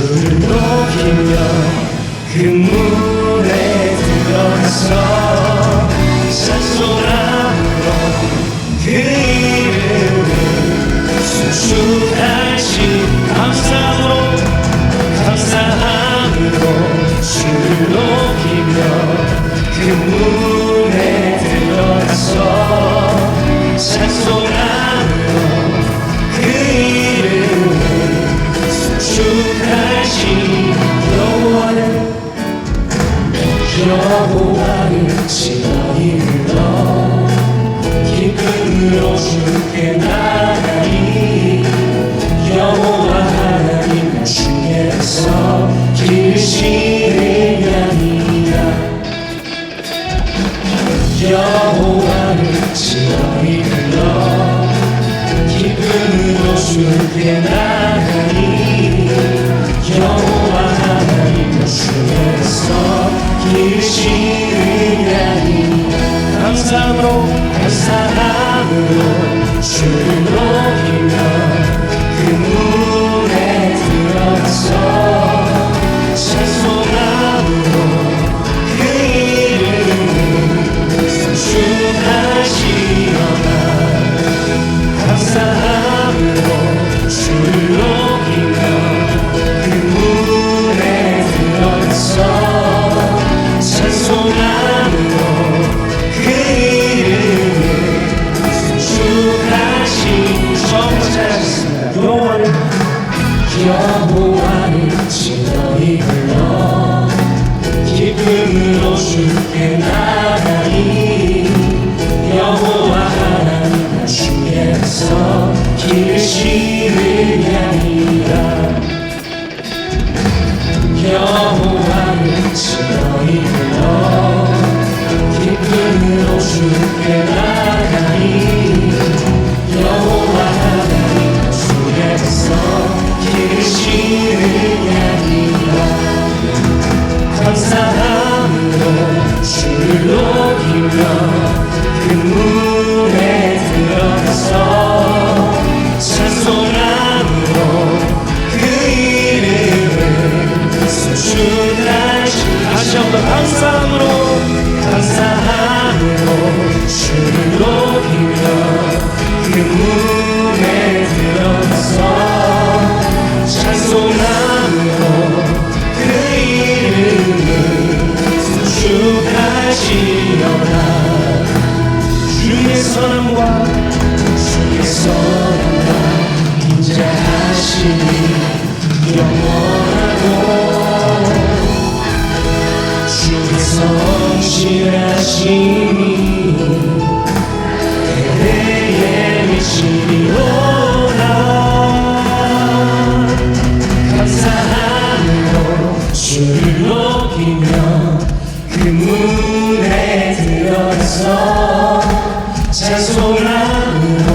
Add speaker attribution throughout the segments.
Speaker 1: 주를 높이며 그 문에 들어서 찬송함으로 그 이름을 순수하신 감사함으로 주를 높이며 그 문에 들어서 찬송함으로 그 이름을 순수하신 여호와를 지어이 불러 기쁨으로 주께 나가리 여호와 하나님 주께서 길으시는 양이라 여호와를 지어이 불러 기쁨으로 주께 나가리 여호와 하나님 주께서 길으시는 양이라 감사함으로 주를 높이며 그 문에 들어서 찬송함으로 그 이름을 순수하시어라 감사함으로 주를 높이며 그 문에 들어서 찬송함으로 그 이름을 순수하신 여호와를 지어이 불러 기쁨으로 주께 나가리 여호와 하나님 주께서 길으시는 양이라 여호와를 지어이 불러 기쁨으로 주께 나가리 여호와 하나님 주께서 길으시는 양이라 감사함으로 주를 높이며 그 문에 들어서 찬송함으로 그 이름을 순수하신 다시 한번 감사함으로 주를 높이며 그 문에 들어서 찬송함으로 그 이름을 순수하시어라 주의 선함과 인자하시니 영원하고 주의 성실하시니 대대에 미치리로다 감사함으로 주를 높이며 그 문에 들어서 찬송함으로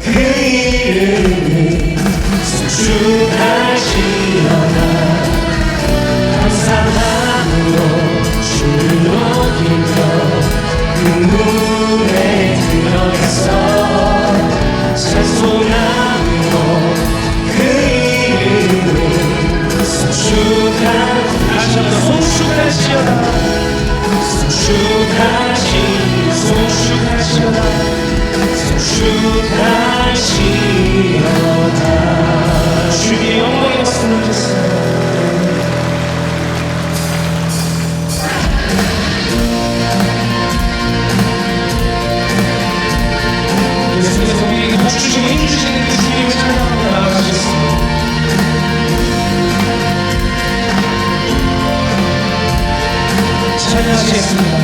Speaker 1: 그 이름을 순수하시어라 감사함으로 주를 높이며 그 문에 들어서 찬송함으로 그 이름을 송축하시어라 주의 영광의 말씀을 주세요. 예수께서 우리에게 복 주시고 힘 주시는 그 주님을 찬양하며 나아가셨습니다. 찬양하시겠습니다.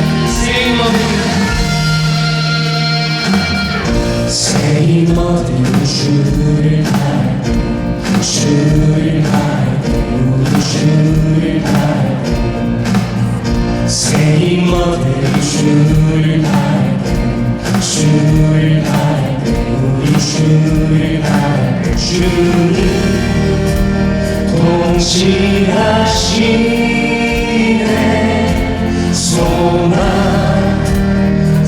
Speaker 1: Say 모든 주를 알고 주를 알고 우리 주를 알고 Say 모든 주를 알고 주를 알고 우리 주를 알고 주는 통치하시네 소망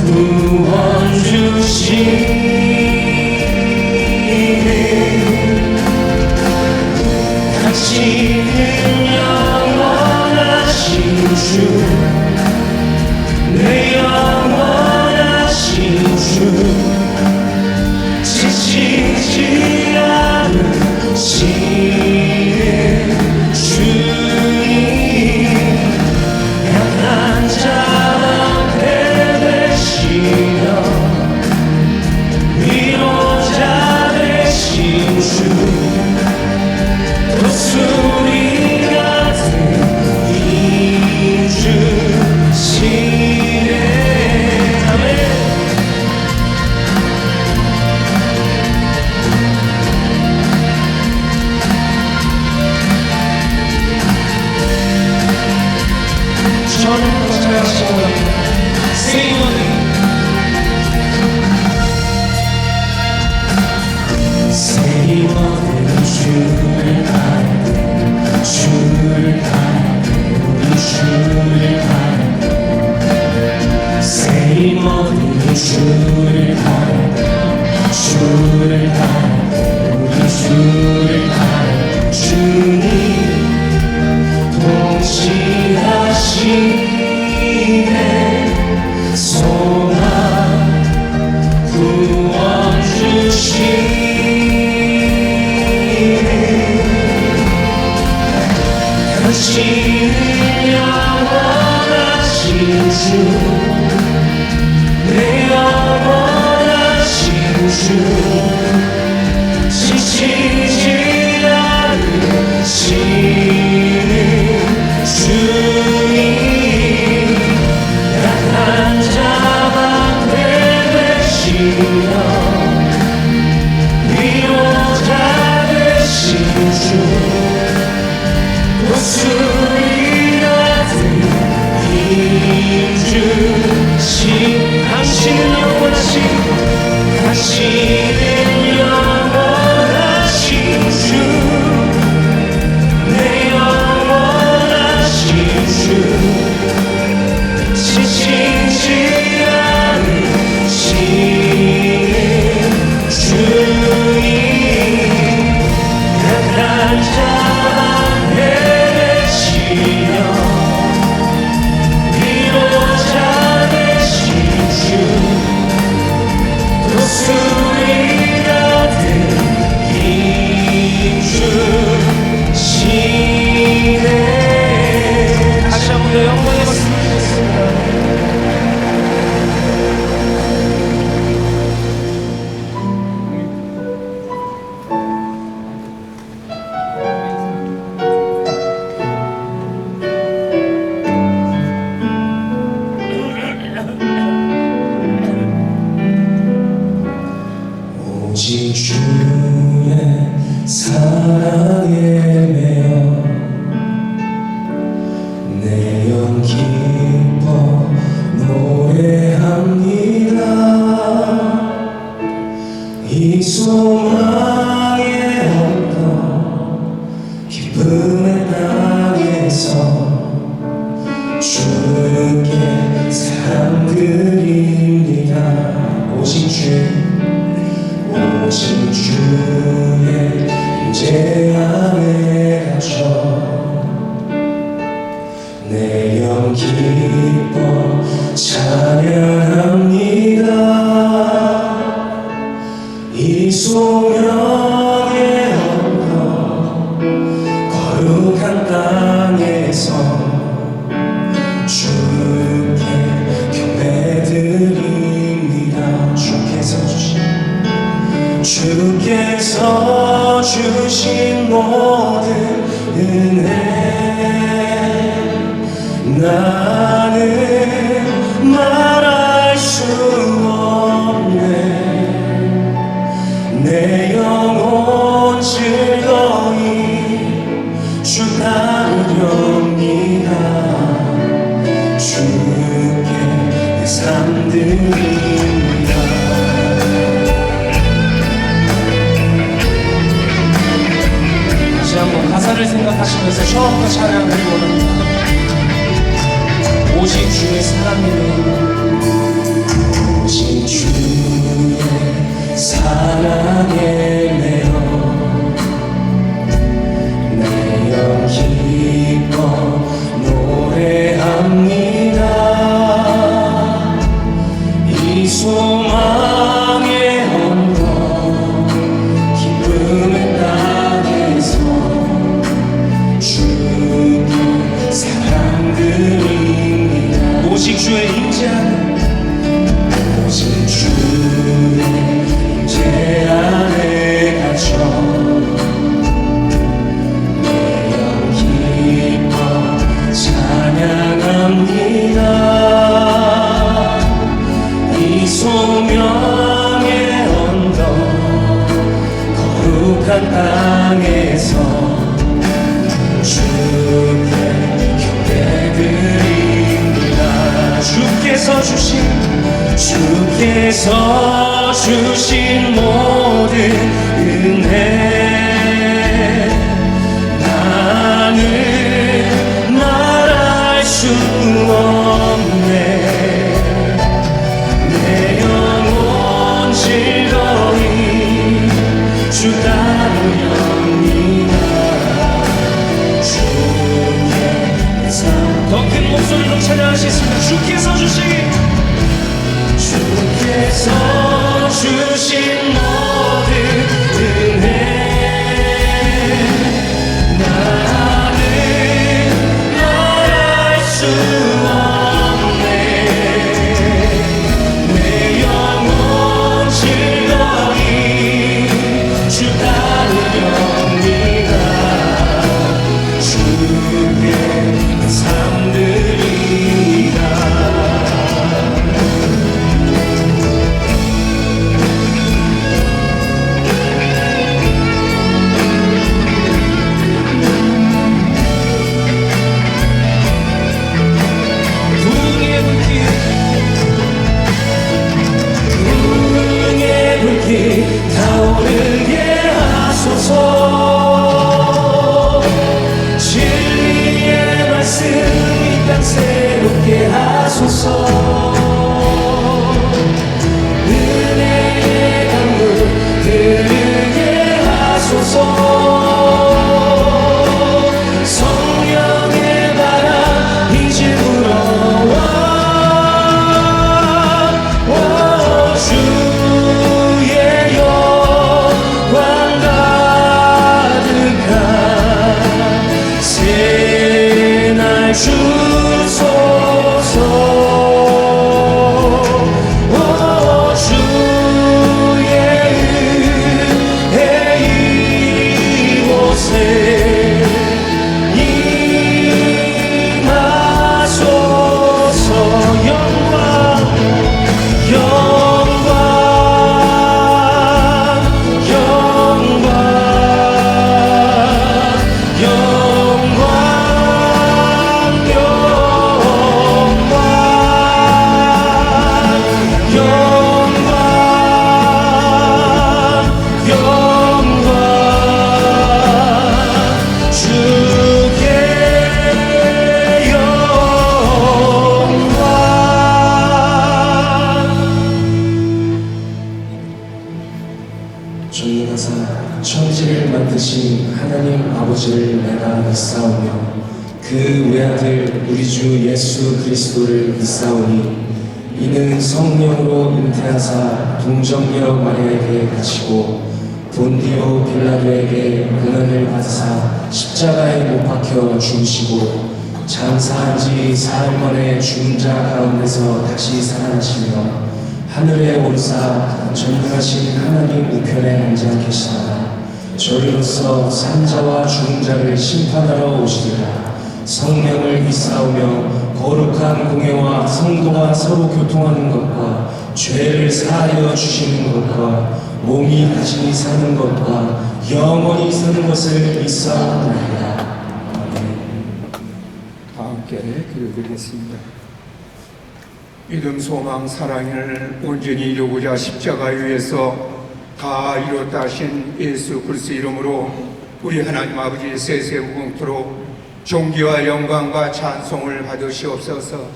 Speaker 1: 구원 주시네 같이 주를 바라보고 주를 바라보고 주를 바라보고 새 모든 주를 바라보고 주를 바라보고 주를 바라보고 주님 동시하시네 소망 구원 주시네 당신은 영원하신 주 내 영원하신 주 지치지 않으시는 주님 약한 자만 되시며 위로자 되신 주 목소리가 들린 주신 당신은 영원하신 당신은 영원하신 주 내 영원하신 주 지치지 않으시는 주님 약한 자만 되시며 위로자 되신 주 목소리가 들린 주시네 다시 한 번 더 영광의 박수 드리겠습니다. 오직 주의 사랑에 매여 내 영 기뻐 노래합니다. 이 소망의 언덕 기쁨의 땅에서 주께 사랑 드립니다. 오직 주의 임재 안에 갇혀 내 영 기뻐 찬양합니다. 이 소명의 언덕 거룩한 땅에서 주께 경배드립니다. 주께서 주신 모든 은혜 나는 말할 수 없네. 내 영혼 즐거이 주 따르렵니다. 주께 내 삶 드립니다. 다시 한번 가사를 생각하시면서 처음부터 찬양하기 원합니다. 오직 주의 사랑이네. 오직 주의 사랑에 매여 내 영 기뻐 노래합니다. 이 소망의 언덕 기쁨의 땅에서 주께 사랑 드립니다. 오직 주의 임재하는 오직 주의 임재 안에 갇혀 내 영 기뻐 찬양합니다. 이 소명의 언덕 거룩한 땅에서 주께 경배드립니다. 주께서 주신 모든 은혜 따르렵니다. 주의 상 더 큰 목소리로 찬양하시겠습니다. 주께서 주신 모든 은혜 나는 말할 수 없네. 내 영혼 즐거이 주 따르렵니다. 주의 삶들이다. 타오르게 하소서. 진리의 말씀 이 땅 새롭게 하소서. 은혜의 강물 흐르게 하소서. 성령의 바람 이제 불어와. 주소서. 오 주의 은혜 이곳에 임하소서. 영광 영광 영광 영광 전능하사 천지를 만드신 하나님 아버지를 내가 믿사오며 그 외아들 우리 주 예수 그리스도를 믿사오니 이는 성령으로 잉태하사 동정녀 마리아에게 갇히고 본디오 빌라도에게 고난을 받으사 십자가에 못 박혀 죽으시고 장사한 지 사흘 만에 죽은 자 가운데서 다시 살아나시며 하늘에 오르사 전능하신 하나님 우편에 앉아 계시다가 저리로서 산자와 죽은 자를 심판하러 오시리라. 성령을 믿사오며 거룩한 공회와 성도가 서로 교통하는 것과 죄를 사하여 주시는 것과 몸이 다시 사는 것과 영원히 사는 것을 믿사옵나이다.
Speaker 2: 다 함께 기도드리겠습니다. 믿음, 소망, 사랑을 온전히 이루고자 십자가 위에서 다 이뤘다 하신 예수 그리스도 이름으로 우리 하나님 아버지 세세무궁토록 존귀와 영광과 찬송을 받으시옵소서.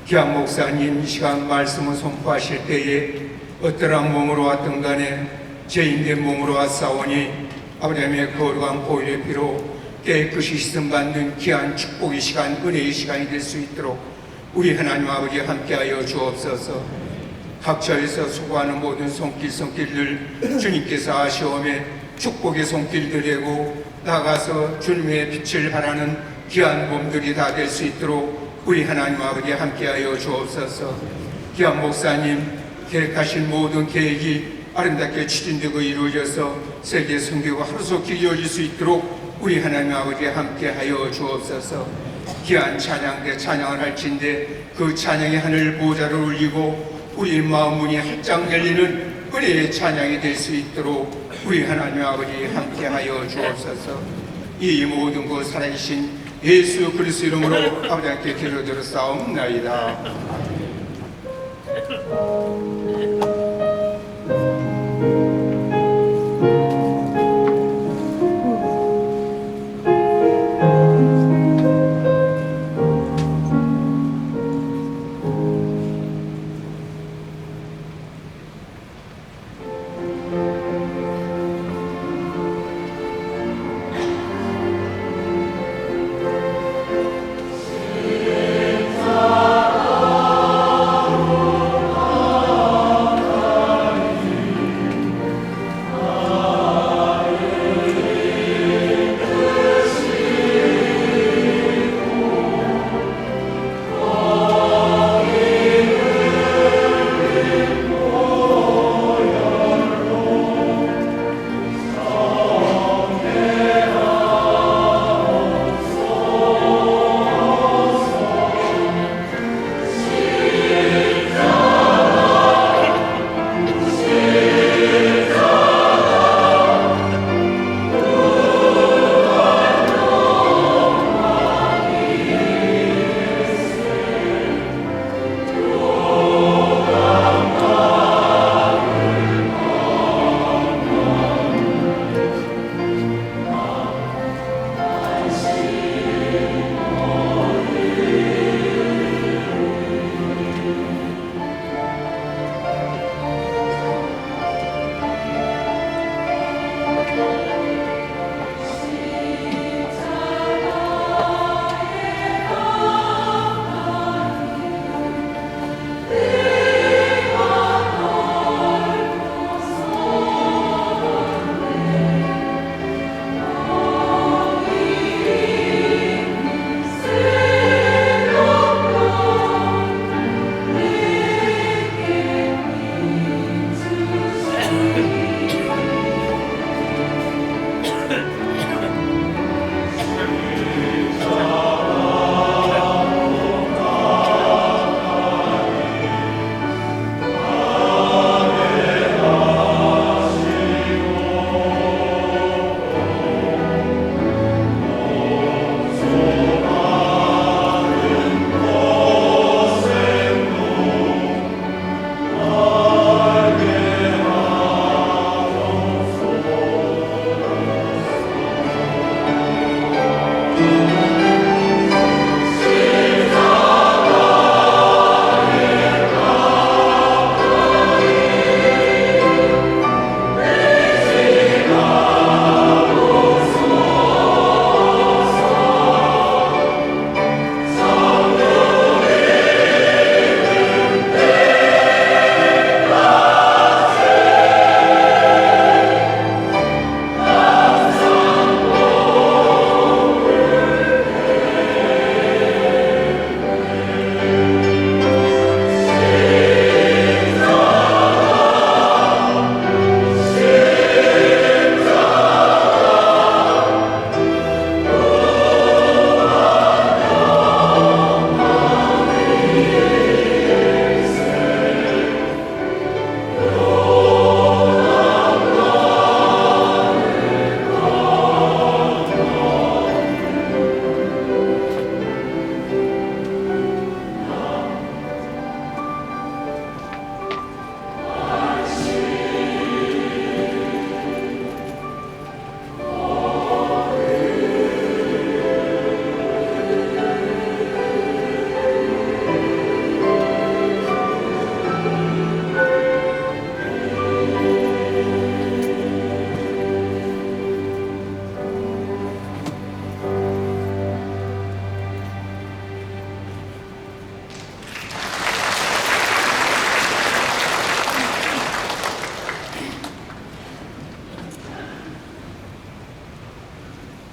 Speaker 2: 기한 목사님 이 시간 말씀을 선포하실 때에 어떠한 몸으로 왔든 간에 죄인된 몸으로 왔사오니 아버지의 거룩한 보혈의 피로 깨끗이 씻음받는 귀한 축복의 시간, 은혜의 시간이 될 수 있도록 우리 하나님 아버지 함께하여 주옵소서. 각처에서 수고하는 모든 손길들 주님께서 아시오매 축복의 손길들이고 나가서 주님의 빛을 바라는 귀한 몸들이 다 될 수 있도록 우리 하나님 아버지 함께하여 주옵소서. 귀한 목사님 계획하신 모든 계획이 아름답게 추진되고 이루어져서 세계 선교가 하루속히 이루어질 수 있도록 우리 하나님 아버지 함께하여 주옵소서. 귀한 찬양대 찬양을 할진대 그 찬양의 하늘 보좌를 올리고 우리 마음 문이 활짝 열리는 은혜의 찬양이 될 수 있도록 우리 하나님 아버지 함께하여 주옵소서. 이 모든 것 살아계신 예수 그리스도 이름으로 아버지께 기도드려 싸움나이다.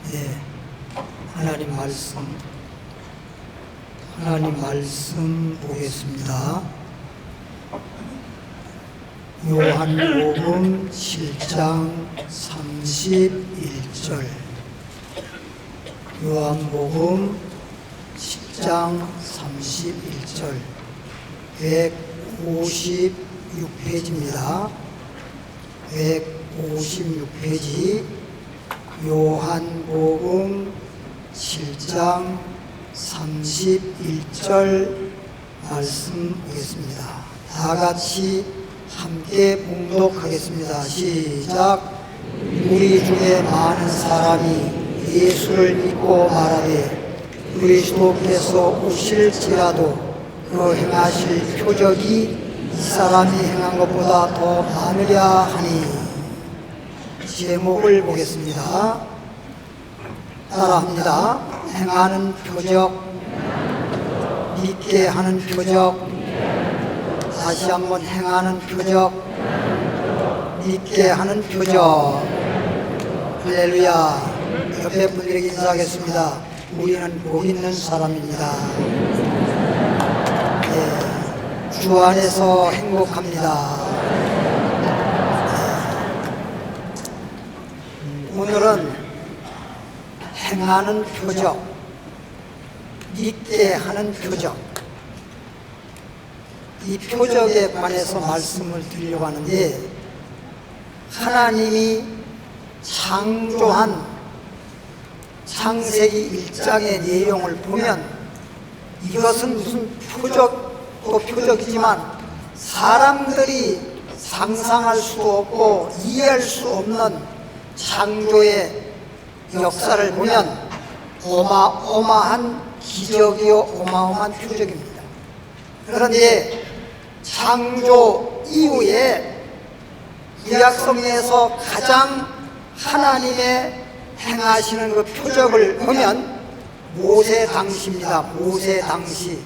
Speaker 3: 네, 하나님 말씀 보겠습니다. 요한복음 7장 31절. 요한복음 10장 31절 156페이지입니다. 156페이지 요한복음 7장 31절 말씀 보겠습니다. 다 같이 함께 봉독하겠습니다. 시작. 우리 중에 많은 사람이 예수를 믿고 말하되 그리스도께서 오실지라도 그 행하실 표적이 이 사람이 행한 것보다 더 많으랴 하니. 제목을 보겠습니다. 따라합니다. 행하는 표적, 믿게 하는 표적. 다시 한번 행하는 표적, 믿게 하는 표적. 할렐루야. 옆에 분들에게 인사하겠습니다. 우리는 복 있는 사람입니다. 네, 주 안에서 행복합니다. 네. 오늘은 행하는 표적, 믿게 하는 표적, 이 표적에 관해서 말씀을 드리려고 하는데, 하나님이 창조한 창세기 1장의 내용을 보면 이것은 무슨 표적도 표적이지만 사람들이 상상할 수 없고 이해할 수 없는 창조의 역사를 보면 어마어마한 기적이요 어마어마한 표적입니다. 그런데 창조 이후에 구약성경에서 가장 하나님의 행하시는 그 표적을 보면 모세 당시입니다. 모세 당시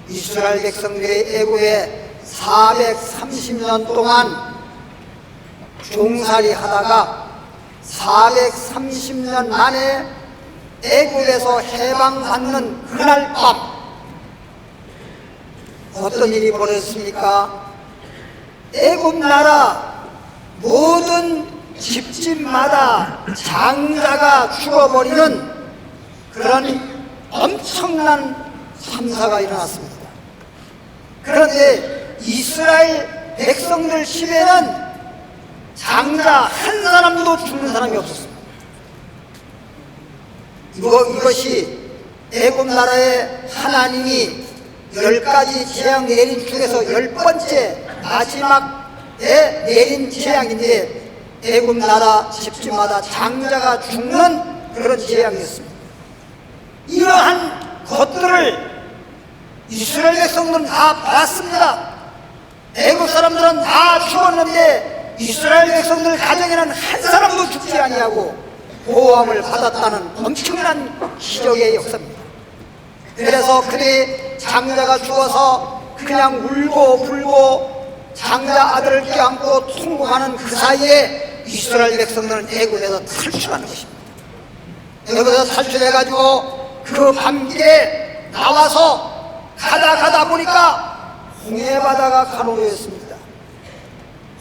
Speaker 3: 이스라엘 백성들의 애굽에 430년 동안 종살이 하다가 430년 만에 애굽에서 해방받는 그날 밤 어떤 일이 벌어졌습니까? 애굽 나라 모든 집집마다 장자가 죽어버리는 그런 엄청난 참사가 일어났습니다. 그런데 이스라엘 백성들 집에는 장자 한 사람도 죽는 사람이 없었습니다. 이것이 애굽 나라의 하나님이 10가지 재앙 내린 중에서 10번째 마지막에 내린 재앙인데, 애굽 나라 집집마다 장자가 죽는 그런 재앙이었습니다. 이러한 것들을 이스라엘 백성들은 다 봤습니다. 애굽 사람들은 다 죽었는데 이스라엘 백성들 가정에는 한 사람도 죽지 아니하고 보호함을 받았다는 엄청난 기적의 역사입니다. 그래서 그들이 장자가 죽어서 그냥 울고 불고 장자 아들을 껴안고 통곡하는 그 사이에 이스라엘 백성들은 애굽에서 탈출하는 것입니다. 애굽에서 탈출해가지고 그 밤길에 나와서 가다 보니까 홍해바다가 가로로였습니다.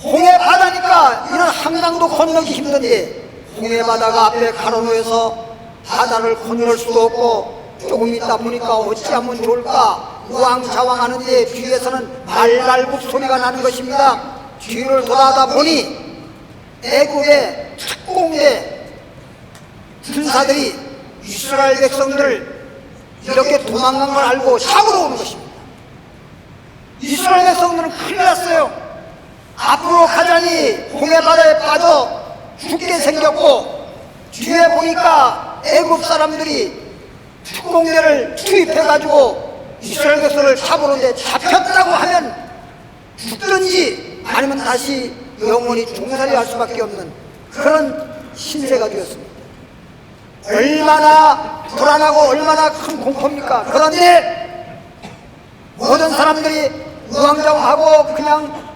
Speaker 3: 홍해바다니까 이런 한강도 건너기 힘든데 홍해바다가 앞에 가로로여서 바다를 건널 수도 없고 조금 있다 보니까 어찌하면 좋을까 우왕좌왕하는데 뒤에서는 말발굽 소리가 나는 것입니다. 뒤를 돌아다 보니 애굽의 특공대 군사들이 이스라엘 백성들을 이렇게 도망간 걸 알고 잡으러 오는 것입니다. 이스라엘 백성들은 큰일 났어요. 앞으로 가자니 홍해바다에 빠져 죽게 생겼고, 뒤에 보니까 애굽 사람들이 특공대를 투입해가지고 이스라엘 백성을 잡으러는데 잡혔다고 하면 죽든지 아니면 다시 영원히 종살이 할 수밖에 없는 그런 신세가 되었습니다. 얼마나 불안하고 얼마나 큰 공포입니까? 그런데 모든 사람들이 우왕좌왕하고 그냥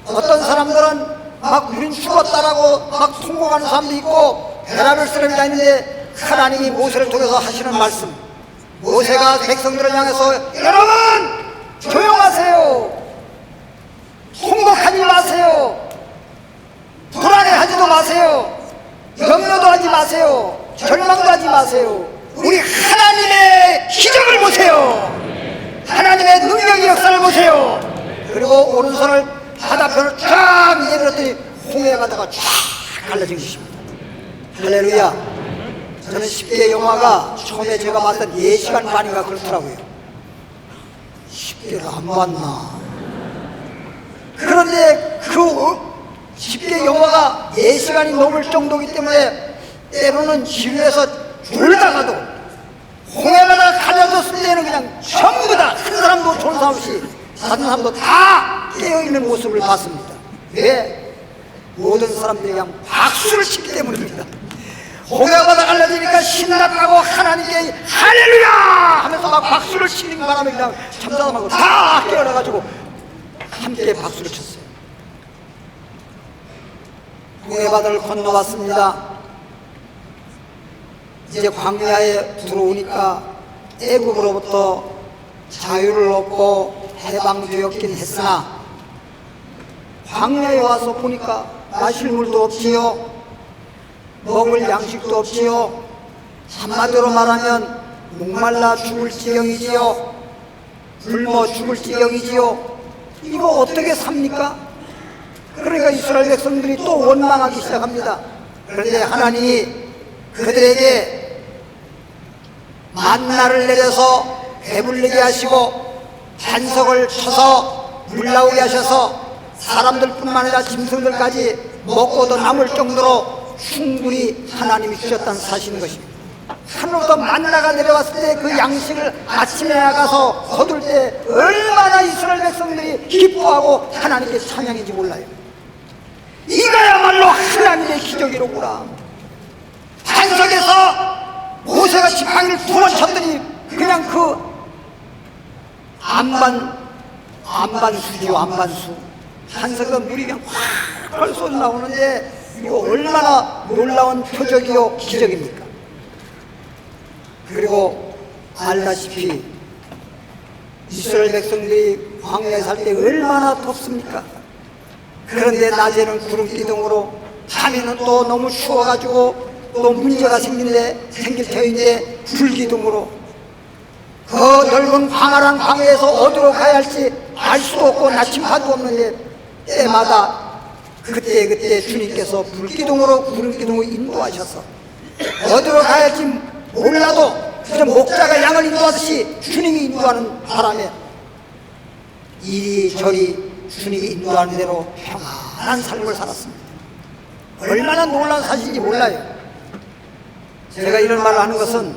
Speaker 3: 어떤 사람들은 막 우린 죽었다라고 막 통곡하는 사람도 있고 배라를 쓰러미다 있는데, 하나님이 모세를 통해서 하시는 말씀, 모세가 백성들을 향해서 여러분 조용하세요, 통곡하지 마세요, 불안해하지도 마세요, 염려도 하지 마세요, 절망도 하지 마세요. 우리 하나님의 기적을 보세요. 하나님의 능력의 역사를 보세요. 그리고 오른손을 바다편을 쫙 내밀었더니 홍해 바다가 쫙 갈라진 것입니다. 할렐루야. 저는 10개 영화가 처음에 제가 봤던 4시간 반인가 그렇더라고요. 10개를 안 봤나. 그런데 그 10개 영화가 4시간이 넘을 정도이기 때문에 때로는 지루해서 졸다가도 홍해바다가 갈라졌을 때는 그냥 전부 다 큰 사람도 좋은 사람 없이 다른 사람도 다 깨어있는 모습을 봤습니다. 왜? 모든 사람들이 그냥 박수를 치기 때문입니다. 홍해바다 갈라지니까 신났다고 하나님께 할렐루야 하면서 막 박수를 치는 바람에 그냥 잠자다 다 깨어나가지고 함께 박수를 쳤어요. 홍해바다를 건너왔습니다. 이제 광야에 들어오니까 애굽으로부터 자유를 얻고 해방되었긴 했으나 광야에 와서 보니까 마실 물도 없지요, 먹을 양식도 없지요. 한마디로 말하면 목말라 죽을 지경이지요, 굶어 죽을 지경이지요. 이거 어떻게 삽니까? 그러니까 이스라엘 백성들이 또 원망하기 시작합니다. 그런데 하나님이 그들에게 만나를 내려서 배불리게 하시고 반석을 쳐서 물 나오게 하셔서 사람들뿐만 아니라 짐승들까지 먹고도 남을 정도로 충분히 하나님이 주셨다는 사실인 것입니다. 하늘로부터 만나가 내려왔을 때 그 양식을 아침에 나가서 거둘 때 얼마나 이스라엘 백성들이 기뻐하고 하나님께 찬양인지 몰라요. 이거야말로 하나님의 기적이로구나. 반석에서 모세가 지팡이를 2번 쳤더니 그냥 그 안반수지요, 안반수. 반석에서 물이 그냥 확 쏟아 나오는데 이거 얼마나 놀라운 표적이요 기적입니까? 그리고 알다시피 이스라엘 백성들이 광야에 살 때 얼마나 덥습니까? 그런데 낮에는 구름 기둥으로, 밤에는 또 너무 추워가지고 또 문제가 생길 터인데 불기둥으로 그 넓은 광활한 광야에서 어디로 가야 할지 알 수도 없고 나침반도 없는데 때마다 그때 주님께서 불기둥으로 구름기둥으로 인도하셔서 어디로 가야 할지 몰라도 그저 목자가 양을 인도하듯이 주님이 인도하는 바람에 이리저리 주님이 인도하는 대로 평안한 삶을 살았습니다. 얼마나 놀라운 사실인지 몰라요. 제가 이런 말을 하는 것은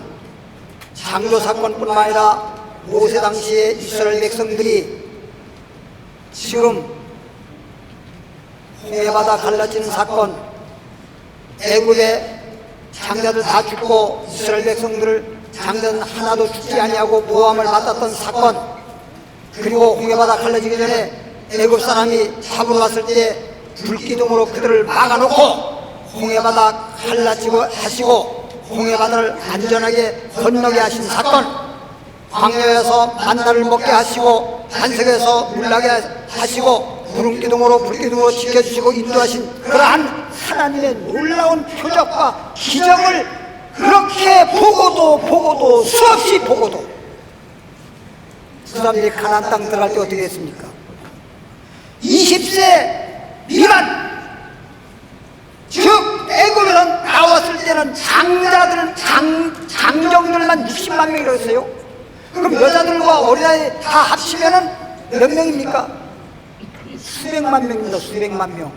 Speaker 3: 창조 사건뿐만 아니라 모세 당시에 이스라엘 백성들이 지금 홍해바다 갈라지는 사건, 애굽의 장자들 다 죽고 이스라엘 백성들을 장자는 하나도 죽지 아니하고 모함을 받았던 사건, 그리고 홍해바다 갈라지기 전에 애굽 사람이 잡으러 왔을 때 불기둥으로 그들을 막아놓고 홍해바다 갈라지고 하시고 홍해바다를 안전하게 건너게 하신 사건, 광야에서 만나를 먹게 하시고 반석에서 물나게 하시고 구름기둥으로 불기둥으로 지켜주시고 인도하신 그러한 하나님의 놀라운 표적과 기적을 그렇게 보고도 수없이 보고도 그 사람들이 가나안 땅 들어갈 때 어떻게 했습니까? 20세 미만, 즉 애굽에서 나왔을 때는 장정들만 60만 명이라고 했어요. 그럼 여자들과 어린아이 다 합치면은 몇 명입니까? 수백만 명입니다. 수백만 명.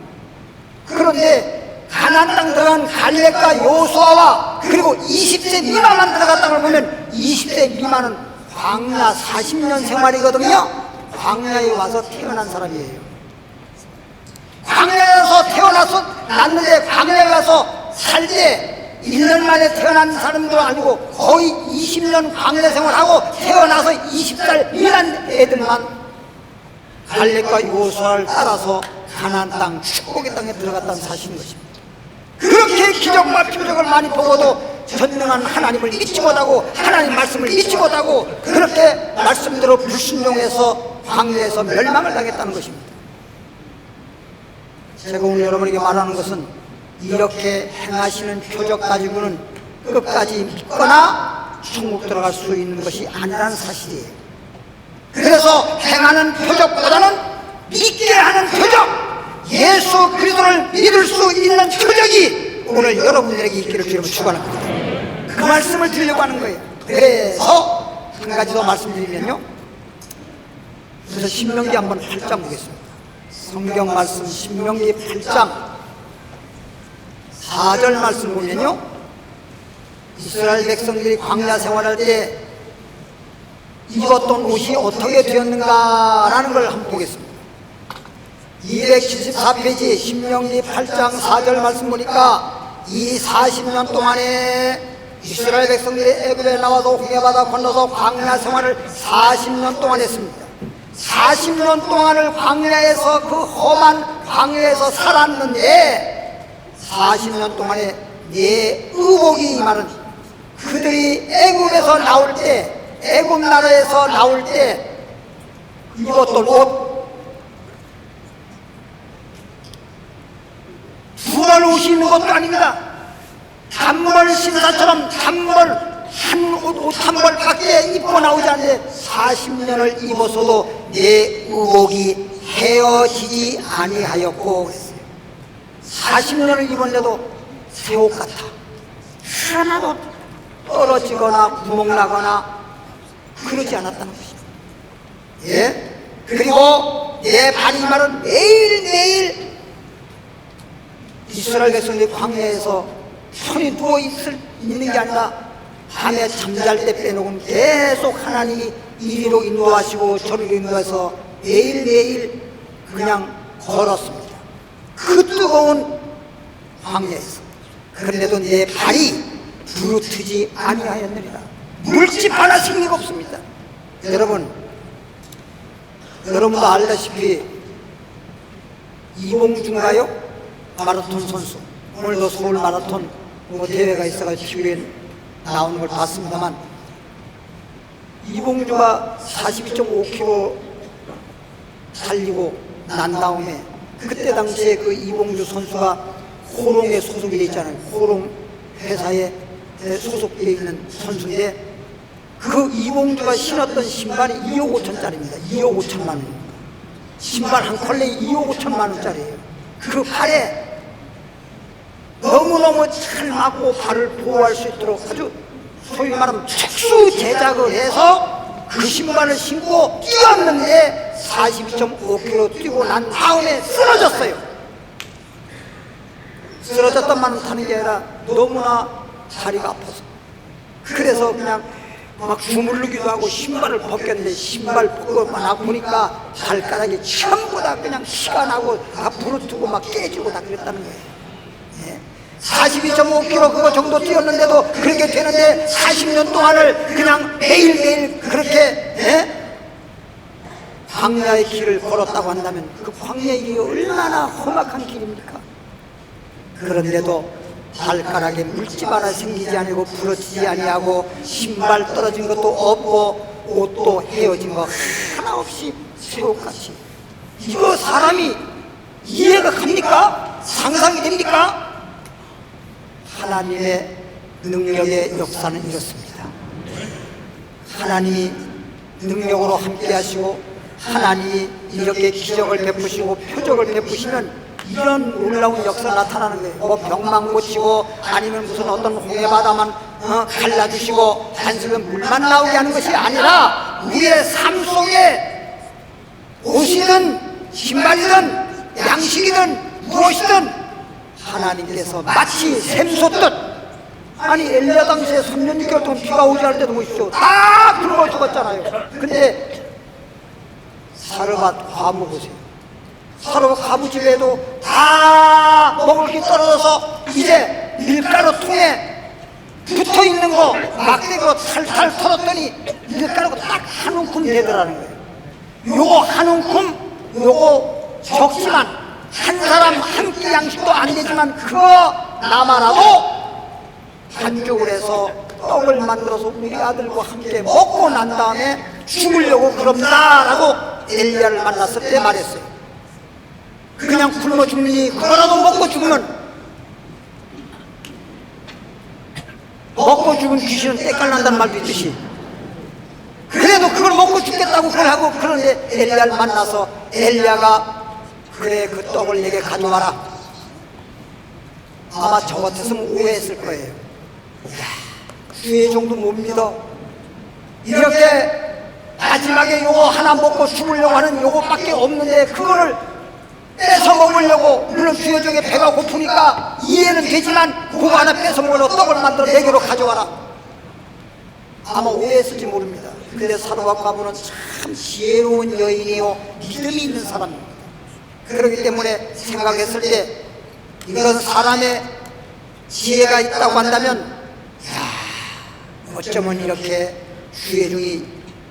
Speaker 3: 그런데 가나안 땅 들어간 갈렙과 요수아와 그리고 20세 미만만 들어갔다는 걸 보면 20세 미만은 광야 40년 생활이거든요. 광야에 와서 태어난 사람이에요. 광야에서 태어나서 났는데 광야에 가서 살 때 1년 만에 태어난 사람도 아니고 거의 20년 광야 생활하고 태어나서 20살 미만 애들만 갈렙과 요수아를 따라서 가나안 땅 축복의 땅에 들어갔다는 사실인 것입니다. 그렇게 기적과 표적을 많이 보고도 전능한 하나님을 믿지 못하고 하나님 말씀을 믿지 못하고 그렇게 말씀대로 불순종해서 광야에서 멸망을 당했다는 것입니다. 제가 오늘 여러분에게 말하는 것은 이렇게 행하시는 표적 가지고는 끝까지 믿거나 천국 들어갈 수 있는 것이 아니라는 사실이에요. 그래서 행하는 표적보다는 믿게 하는 표적, 예수 그리스도를 믿을 수 있는 표적이 오늘 여러분들에게 있기를 주님은 축원합니다. 그 말씀을 드리려고 하는 거예요. 그래서 한 가지 더 말씀드리면요, 그래서 신명기 한번 8장 보겠습니다. 성경 말씀 신명기 8장 4절 말씀 보면요, 이스라엘 백성들이 광야 생활할 때 입었던 옷이 어떻게 되었는가라는 걸 한번 보겠습니다. 274페이지 신명기 8장 4절 말씀 보니까 이 40년 동안에 이스라엘 백성들이 애굽에 나와서 홍해바다 건너서 광야 생활을 40년 동안 했습니다. 40년 동안을 광야에서 그 험한 광야에서 살았는데 40년 동안에 내 의복이 임하는, 그들이 애굽에서 나올 때, 애굽 나라에서 나올 때 입었던 옷, 두 벌 옷이 있는 것도 아닙니다. 단벌 신사처럼 단벌 옷 한 벌밖에 입고 나오지 않는데 40년을 입었어도 내 의복이 헤어지지 아니하였고 그랬어요. 40년을 입었는데도 새 옷 같아. 하나도 떨어지거나 구멍나거나 그러지 않았다는 것입니다. 예? 그리고 내 발이 말은 매일매일 이스라엘 백성들이 광야에서 편히 누워 있는 게 아니라 밤에 잠잘 때 빼놓고는 계속 하나님이 이리로 인도하시고 저리로 인도해서 매일매일 그냥 걸었습니다. 그 뜨거운 광야에서. 그런데도 내 발이 부르트지 아니하였느니라. 물집 하나 생기가 없습니다. 여러분도 알다시피 이봉주인가요? 마라톤 선수. 오늘도 서울 마라톤 대회가 있어가지고 TV에 나오는 걸 봤습니다만, 이봉주가 42.5km 달리고 난 다음에 그때 당시에 그 이봉주 선수가 호롱에 소속이 되어 있잖아요. 호롱 회사에 소속되어 있는 선수인데 그 이봉주가 신었던 신발이 2억 5천짜리입니다. 2억 5천만 원입니다. 신발 한 컬레에 2억 5천만 원짜리예요. 그 발에 너무너무 잘 맞고 발을 보호할 수 있도록 아주 소위 말하면 특수 제작을 해서 그 신발을 신고 뛰었는데 42.5km 뛰고 난 다음에 쓰러졌어요. 쓰러졌단 말은 타는 게 아니라 너무나 다리가 아파서, 그래서 그냥 막 주물르기도 하고 신발을 벗겼는데 신발 벗고 막 보니까 발가락이 전부 다 그냥 피가 나고 다 부르트고 막 깨지고 다 그랬다는 거예요. 42.5km 그거 정도 뛰었는데도 그렇게 되는데 40년 동안을 그냥 매일매일 그렇게 광야의 길을 걸었다고 한다면 그 광야의 길이 얼마나 험악한 길입니까? 그런데도 발가락에 물집 하나 생기지 아니고 부러지지 아니하고 신발 떨어진 것도 없고 옷도 헤어진 거 하나 없이 새 옷같이. 이거 사람이 이해가 갑니까? 상상이 됩니까? 하나님의 능력의 역사는 이렇습니다. 하나님이 능력으로 함께 하시고 하나님이 이렇게 기적을 베푸시고 표적을 베푸시면 이런 놀라운 역사 나타나는 거예요. 뭐 병만 고치고 아니면 무슨 어떤 홍해바다만 갈라주시고 단순한 물만 나오게 하는 것이 아니라 우리의 삶 속에 옷이든 신발이든 양식이든 무엇이든 하나님께서 마치 샘솟듯, 아니 엘리야 당시에 3년 6개월 동안 비가 오지 않을 때도 보십시오. 다 굶어 죽었잖아요. 근데 사르밧 과부 보세요. 사르밧 과부 집에도 다 먹을 게 떨어져서 이제 밀가루 통에 붙어있는 거 막대기로 탈탈 털었더니 밀가루가 딱 한 움큼 되더라는 거예요. 요거 한 움큼, 요거 적지만 한 사람 한 끼 양식도 안 되지만 그거 남아라도 반죽을 해서 떡을 만들어서 우리 아들과 함께 먹고 난 다음에 죽으려고 그럽니다라고 엘리야를 만났을 때 말했어요. 그냥 굶어 죽느니 그거라도 먹고 죽으면, 먹고 죽은 귀신은 때깔 난다는 말도 있듯이, 그래도 그걸 먹고 죽겠다고 그걸 하고, 그런데 엘리야를 만나서 엘리야가 그래 그 떡을 내게 가져와라. 아마 저 같았으면 오해했을 거예요. 야, 주의 종도 못 믿어. 이렇게 마지막에 요거 하나 먹고 죽으려고 하는 요거밖에 없는데 그거를 뺏어 먹으려고. 물론 주의 종의 배가 고프니까 이해는 되지만 그거 하나 뺏어 먹으려고 떡을 만들어 내게로 가져와라. 아마 오해했을지 모릅니다. 근데 사도와 과부는 참 지혜로운 여인이요 믿음이 있는 사람입니다. 그렇기 때문에 생각했을 때 이런 사람의 지혜가 있다고 한다면, 야, 어쩌면 이렇게 주의 종이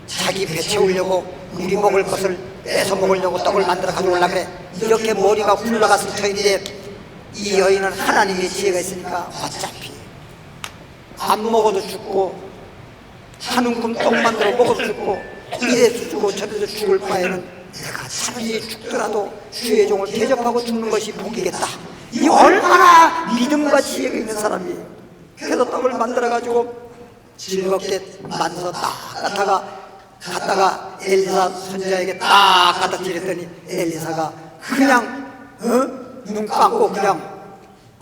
Speaker 3: 자기 배 채우려고 우리 먹을 것을 뺏어 먹으려고 떡을 만들어 가져오려고 그래. 이렇게 머리가 굴러갔을 터인데 이 여인은 하나님의 지혜가 있으니까 어차피 안 먹어도 죽고 한 움큼 떡 만들어 먹어도 죽고 이래서 죽고 저래서 죽을 바에는 내가 차라리 죽더라도 주의 종을 대접하고 죽는 것이 복이겠다. 이 얼마나 믿음과 지혜가 있는 사람이에요. 그래서 떡을 만들어 가지고 즐겁게 만들어서 딱 갖다가 엘리사 손자에게 딱 갖다 드렸더니 엘리사가 그냥 눈 감고 그냥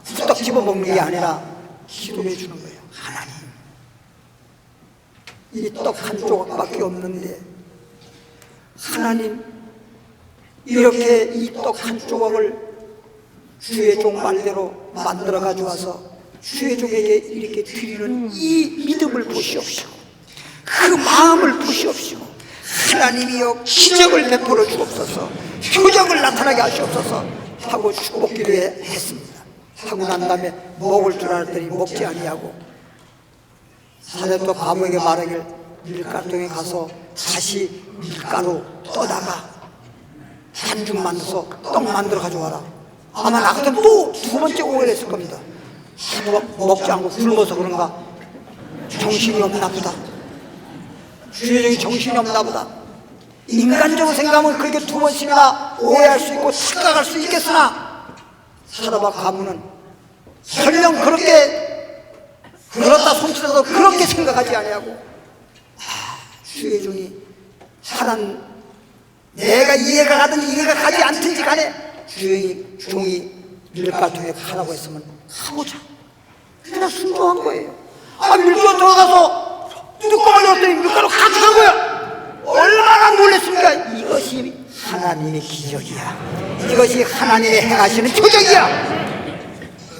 Speaker 3: 후딱 집어먹는 게 아니라 기도해 주는 거예요. 하나님, 이 떡 한 조각밖에 없는데 하나님, 이렇게 이 떡 한 조각을 주의 종 말대로 만들어 가져와서 주의 종에게 이렇게 드리는 이 믿음을 보시옵시고 그 마음을 보시옵시고 하나님이여 기적을 베풀어 주옵소서, 표적을 나타나게 하시옵소서 하고 축복 기도했습니다. 하고 난 다음에 먹을 줄 알았더니 먹지 아니하고 사대또 과부에게 말하길 밀가루통에 가서 다시 밀가루 떠다가 반죽 만들어서 떡 만들어 가져와라. 아마 나 같으면 또 두 번째 오해를 했을 겁니다. 먹지 않고 굶어서 그런가, 정신이 없나 보다, 주의 종이 정신이 없나 보다. 인간적으로 생각하면 그렇게 두 번씩이나 오해할 수 있고 착각할 수 있겠으나 사도바 가문은 설령 그렇게 그렇다 손치더라도 그렇게 생각하지 아니하고 주의 종이 하나님, 내가 이해가 가든지 이해가 가지 않든지 간에 주의 종이 밀가루통에 가라고 했으면 가보자. 그냥 순종한 거예요. 밀가루 들어가서 뚜껑을 열었더니 밀가루 가득한 거야. 얼마나 놀랐습니까? 이것이 하나님의 기적이야. 이것이 하나님의 행하시는 표적이야.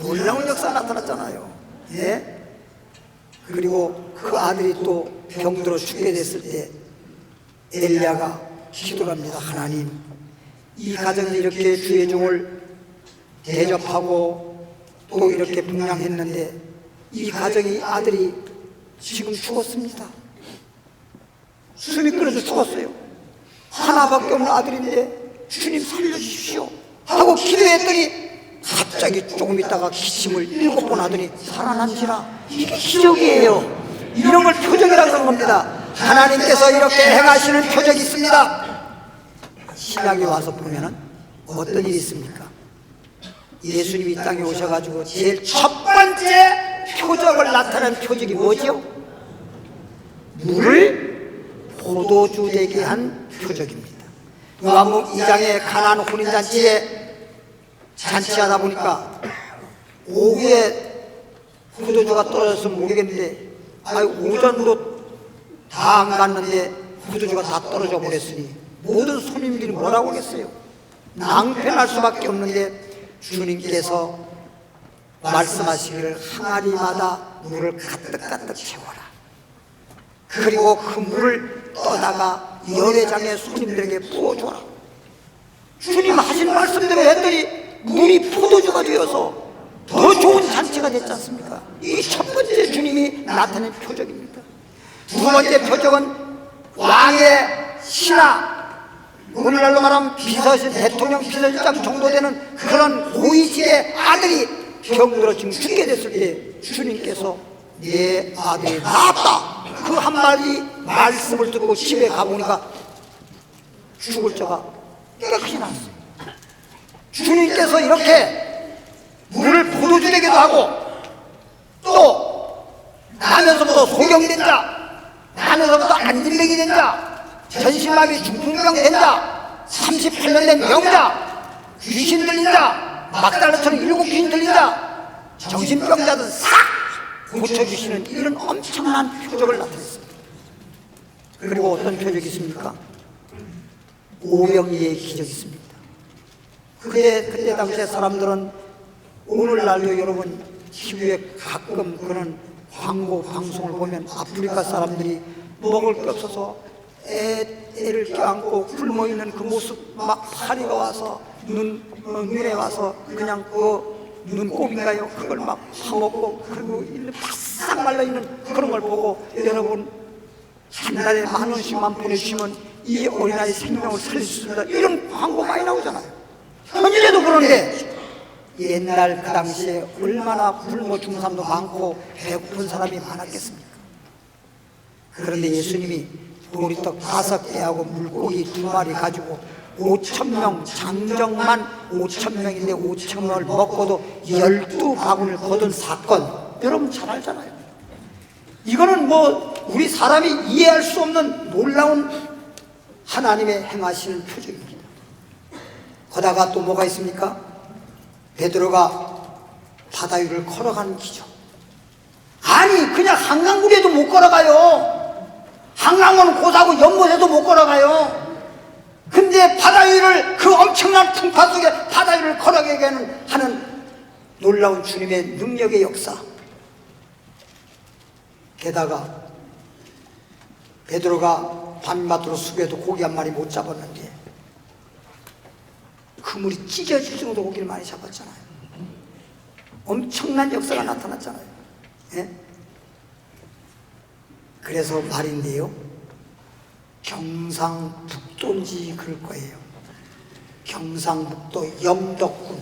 Speaker 3: 놀라운 역사 나타났잖아요. 예? 그리고 그 아들이 또 병들어 죽게 됐을 때 엘리야가 기도를 합니다. 하나님, 이 가정이 이렇게 주의 종을 대접하고 또 이렇게 분양했는데 이 가정이 아들이 지금 죽었습니다. 숨이 끊어져 죽었어요. 하나밖에 없는 아들인데 주님 살려주십시오 하고 기도했더니 갑자기 조금 있다가 기침을 7번 하더니 살아난지라. 이게 기적이에요. 이런 걸 표적이라고 하는 겁니다. 하나님께서 이렇게 행하시는 표적이 있습니다. 신약에 와서 보면은 어떤 일이 있습니까? 예수님이 이 땅에 오셔가지고 제일 첫 번째 표적을 나타낸 표적이 뭐죠? 물을 포도주 되게 한 표적입니다. 요한복음 2장에 가나안 혼인잔치에 잔치하다 보니까 오후에 포도주가 떨어졌으면 모르겠는데 오전도 다 안 갔는데 포도주가 다 떨어져 버렸으니 모든 손님들이 뭐라고 하겠어요? 낭패날 수밖에 없는데 주님께서 말씀하시기를 항아리마다 물을 가득가득 채워라. 그리고 그 물을 떠다가 연회장의 손님들에게 부어줘라. 주님 하신 말씀대로 했더니 물이 포도주가 되어서 더 좋은 잔치가 됐지 않습니까? 이 첫 번째 주님이 나타낸 표적입니다. 두 번째 표적은 왕의 신하, 오늘날로 말하면 비서실, 대통령 비서실장 정도 되는 그런 고위직의 아들이 병들어 지금 죽게 됐을 때 주님께서 내 아들이 나았다 그 한마디 말씀을 듣고 집에 가보니까 죽을 자가 깨끗이 났어요. 주님께서 이렇게 물을 포도주 되기도 하고 또 나면서부터 소경된 자, 나면서부터 안진뱅이 된 자, 전신마비 중풍병 된 자, 38년 된 병자, 귀신 들린 자, 막달라처럼 7 귀신 들린 자, 정신병자들 싹 고쳐주시는 이런 엄청난 표적을 나타냈습니다. 그리고 어떤 표적이 있습니까? 오병이의 기적이 있습니다. 그때 당시에 사람들은 오늘날도 여러분 TV에 가끔 그런 광고 방송을 보면 아프리카 사람들이 먹을 게 없어서 애를 껴안고 굶어있는 그 모습 막 파리가 와서 눈에 와서 그냥 그 눈곱인가요? 그걸 막 파먹고 그리고 바싹 말라있는 그런 걸 보고 여러분 한 달에 10,000원씩만 보내주시면 이 어린아이 생명을 살릴 수 있습니다. 이런 광고 많이 나오잖아요. 현재도 그런데 옛날 그 당시에 얼마나 굶어 죽는 사람도 많고 배고픈 사람이 많았겠습니까? 그런데 예수님이 보리떡 5개하고 물고기 2마리 가지고 5,000명, 장정만 5,000명인데 5,000명을 먹고도 12바구니를 거둔 사건 여러분 잘 알잖아요. 이거는 뭐 우리 사람이 이해할 수 없는 놀라운 하나님의 행하시는 표적입니다. 거다가 또 뭐가 있습니까? 베드로가 바다 위를 걸어가는 기적. 아니 그냥 한강물에도 못 걸어가요. 한강은 고사고 연못에도 못 걸어가요. 근데 바다 위를 그 엄청난 풍파 속에 바다 위를 걸어가게 하는 놀라운 주님의 능력의 역사. 게다가 베드로가 밤낮으로 숲에도 고기 한 마리 못 잡았는데 그물이 찢어질 정도로 고기를 많이 잡았잖아요. 엄청난 역사가 나타났잖아요. 예? 그래서 말인데요, 경상북도인지 그럴 거예요. 경상북도 염덕군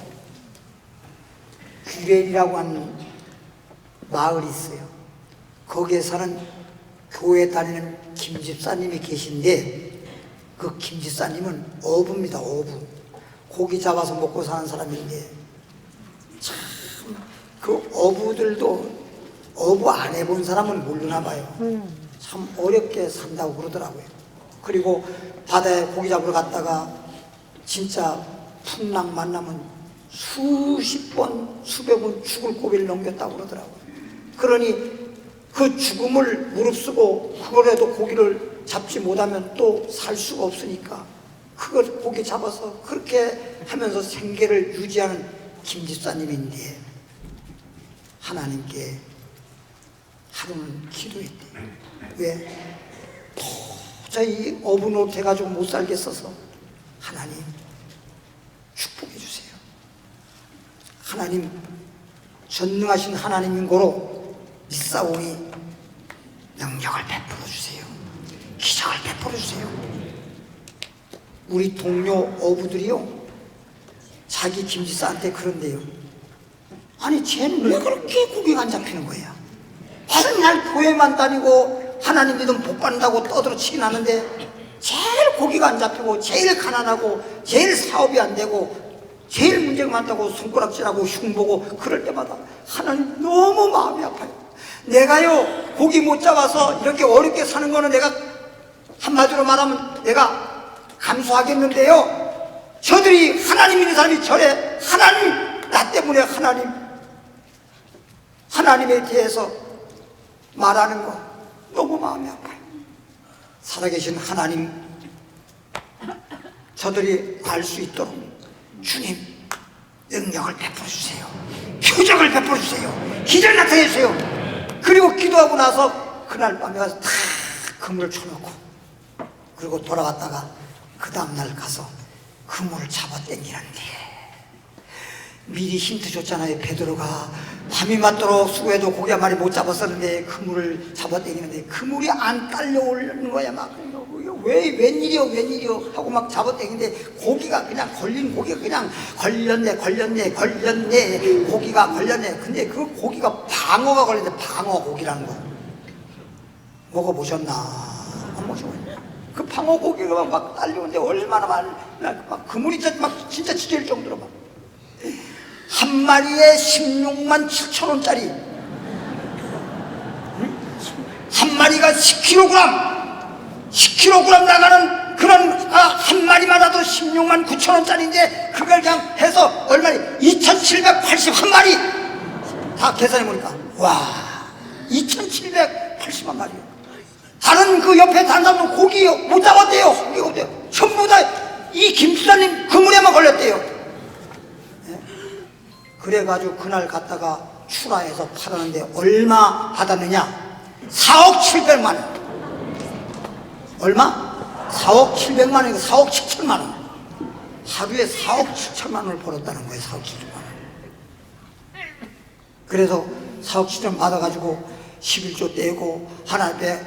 Speaker 3: 귀렐이라고 하는 마을이 있어요. 거기에 사는 교회 다니는 김집사님이 계신데 그 김집사님은 어부입니다. 어부. 고기 잡아서 먹고 사는 사람인데 참 그 어부들도 어부 안 해본 사람은 모르나 봐요. 참 어렵게 산다고 그러더라고요. 그리고 바다에 고기 잡으러 갔다가 진짜 풍랑 만나면 수십 번, 수백 번 죽을 고비를 넘겼다고 그러더라고요. 그러니 그 죽음을 무릅쓰고 그거라도 고기를 잡지 못하면 또 살 수가 없으니까 그걸 고기 잡아서 그렇게 하면서 생계를 유지하는 김집사님인데 하나님께 하루는 기도했대요. 왜? 도저히 어부 노릇해가지고 못 살겠어서 하나님 축복해 주세요. 하나님 전능하신 하나님인 거로 믿사오니 능력을 베풀어 주세요. 기적을 베풀어 주세요. 우리 동료 어부들이요 자기 김지사한테 그런데요, 아니 쟤는 왜 그렇게 고기가 안 잡히는 거야? 맨날 교회만 다니고 하나님 믿음 복 받는다고 떠들어치긴 하는데 제일 고기가 안 잡히고 제일 가난하고 제일 사업이 안 되고 제일 문제가 많다고 손가락질하고 흉보고 그럴 때마다 하나님 너무 마음이 아파요. 내가요 고기 못 잡아서 이렇게 어렵게 사는 거는 내가 한마디로 말하면 내가 감수하겠는데요, 저들이 하나님 믿는 사람이 저래 하나님 나 때문에 하나님에 대해서 말하는 거 너무 마음이 아파요. 살아계신 하나님 저들이 알 수 있도록 주님 능력을 베풀어 주세요. 표적을 베풀어 주세요. 기적을 나타내 주세요. 그리고 기도하고 나서 그날 밤에 가서 다 그물을 쳐놓고 그리고 돌아왔다가 그 다음날 가서 그물을 잡아 당기는데 미리 힌트 줬잖아요. 베드로가 밤이 맞도록 수고해도 고기 한 마리 못 잡았었는데 그물을 잡아 당기는데 그물이 안 딸려오는 거야. 막 왜 웬일이요 하고 막 잡아당기는데 고기가 그냥 걸린 고기가 그냥 걸렸네 고기가 걸렸네. 근데 그 고기가 방어가 걸렸는데 방어 고기라는 거 먹어보셨나? 안 먹어보셨나? 그 방어 고기가 막 딸려오는데 얼마나 막 그물이 진짜 찢어질 정도로 막 한 마리에 16만 7천 원짜리, 한 마리가 10kg 나가는 그런 한 마리마다도 16만 9천 원짜리인데 그걸 그냥 해서 얼마니 2,781마리 다 계산해 보니까 와 2,780만 마리요. 다른 그 옆에 다른 사람은 고기 못 잡았대요. 전부 다 이 김수사님 그물에만 걸렸대요. 네? 그래가지고 그날 갔다가 출하해서 팔았는데 얼마 받았느냐? 4억 7백만 원. 얼마? 4억 7백만 원이고 4억 7천만 원. 하루에 4억 7천만 원을 벌었다는 거예요. 4억 7천만 원. 그래서 4억 7천 받아가지고 11조 떼고 하나님께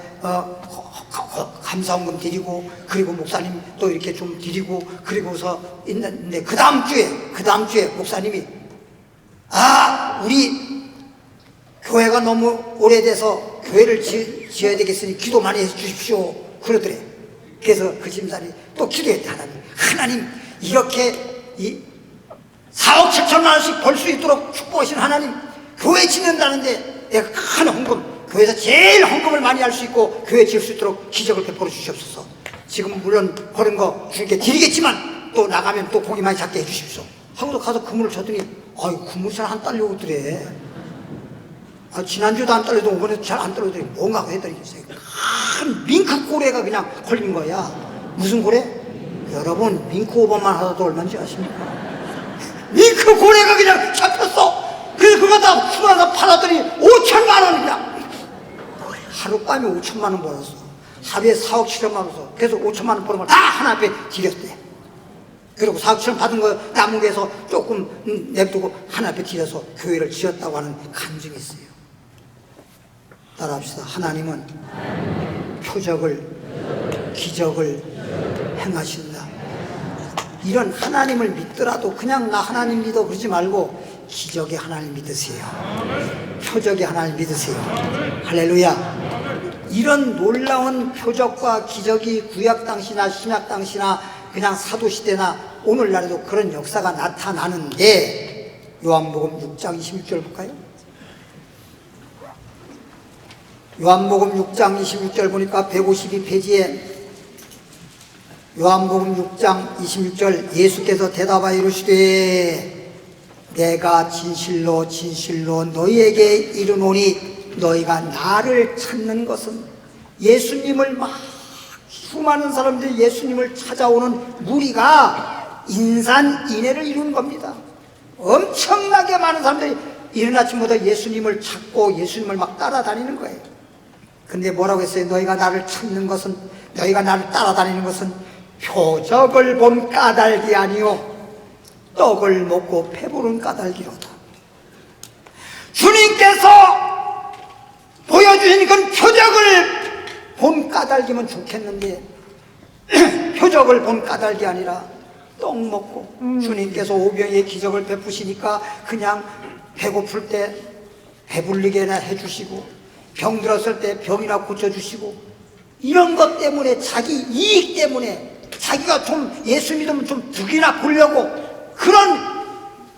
Speaker 3: 감사원금 드리고 그리고 목사님 또 이렇게 좀 드리고 그리고서 있는데 그 다음 주에 목사님이 우리 교회가 너무 오래돼서 교회를 지어야 되겠으니 기도 많이 해주십시오 그러더래. 그래서 그 집사람이 또 기도했대. 하나님 이렇게 4억 7천만 원씩 벌 수 있도록 축복하신 하나님, 교회 짓는다는데 내가 큰 헌금, 교회에서 제일 헌금을 많이 할 수 있고 교회 지을 수 있도록 기적을 베풀어 주시옵소서. 지금 물론 버는 거 주님께 드리겠지만 또 나가면 또 고기 많이 잡게 해주십시오 하고도 가서 그물을 쳤더니 그물이 잘 안 딸려오더래. 지난주도 안 딸려도 이번에도 잘 안 딸려오더니 뭔가 했더니 큰 밍크 고래가 그냥 걸린 거야. 무슨 고래? 여러분 밍크 오버만 하다도 얼마인지 아십니까? 밍크 고래가 그냥 잡혔어. 그래서 그거 다 풀어서 팔았더니 5천만 원이야. 하룻밤에 5천만 원 벌었어. 하루에 4억 7천만 원 벌었어. 그래서 5천만 원 버는 걸 다 하나 앞에 드렸대. 그리고 4억 7천 받은 거 남은 거에서 조금 냅두고 하나 앞에 드려서 교회를 지었다고 하는 간증이 있어요. 따라합시다. 하나님은 표적을, 기적을 행하신다. 이런 하나님을 믿더라도 그냥 나 하나님 믿어 그러지 말고 기적의 하나님 믿으세요. 표적의 하나님 믿으세요. 할렐루야. 이런 놀라운 표적과 기적이 구약 당시나 신약 당시나 그냥 사도시대나 오늘날에도 그런 역사가 나타나는데, 요한복음 6장 26절 볼까요? 요한복음 6장 26절 보니까 152페이지에 요한복음 6장 26절 예수께서 대답하여 이르시되 내가 진실로 진실로 너희에게 이르노니 너희가 나를 찾는 것은, 예수님을 막 수많은 사람들이 예수님을 찾아오는 무리가 인산인해를 이루는 겁니다. 엄청나게 많은 사람들이 이른 아침부터 예수님을 찾고 예수님을 막 따라다니는 거예요. 근데 뭐라고 했어요? 너희가 나를 찾는 것은, 너희가 나를 따라다니는 것은 표적을 본 까닭이 아니요 떡을 먹고 배부른 까닭이로다. 주님께서 보여주신 그 표적을 본 까닭이면 좋겠는데 표적을 본 까닭이 아니라 떡 먹고 주님께서 오병이의 기적을 베푸시니까 그냥 배고플 때 배불리게나 해주시고 병 들었을 때 병이나 고쳐주시고, 이런 것 때문에 자기 이익 때문에 자기가 좀 예수 믿으면 좀 득이나 보려고 그런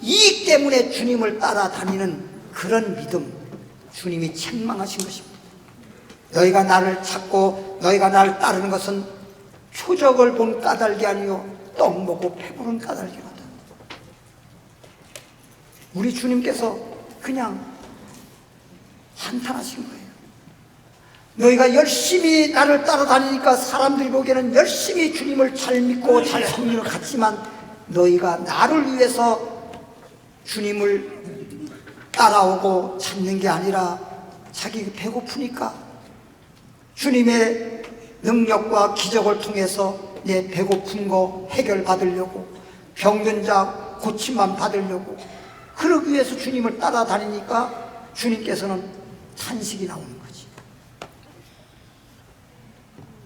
Speaker 3: 이익 때문에 주님을 따라다니는 그런 믿음, 주님이 책망하신 것입니다. 너희가 나를 찾고 너희가 나를 따르는 것은 표적을 본 까닭이 아니요 떡 먹고 배부른 까닭이로다. 우리 주님께서 그냥 한탄하신 거예요. 너희가 열심히 나를 따라다니니까 사람들이 보기에는 열심히 주님을 잘 믿고 잘 섬기는 것 같지만, 너희가 나를 위해서 주님을 따라오고 찾는 게 아니라 자기 배고프니까 주님의 능력과 기적을 통해서 내 배고픈 거 해결받으려고, 병든 자 고침만 받으려고 그러기 위해서 주님을 따라다니니까 주님께서는 탄식이 나오는 거지.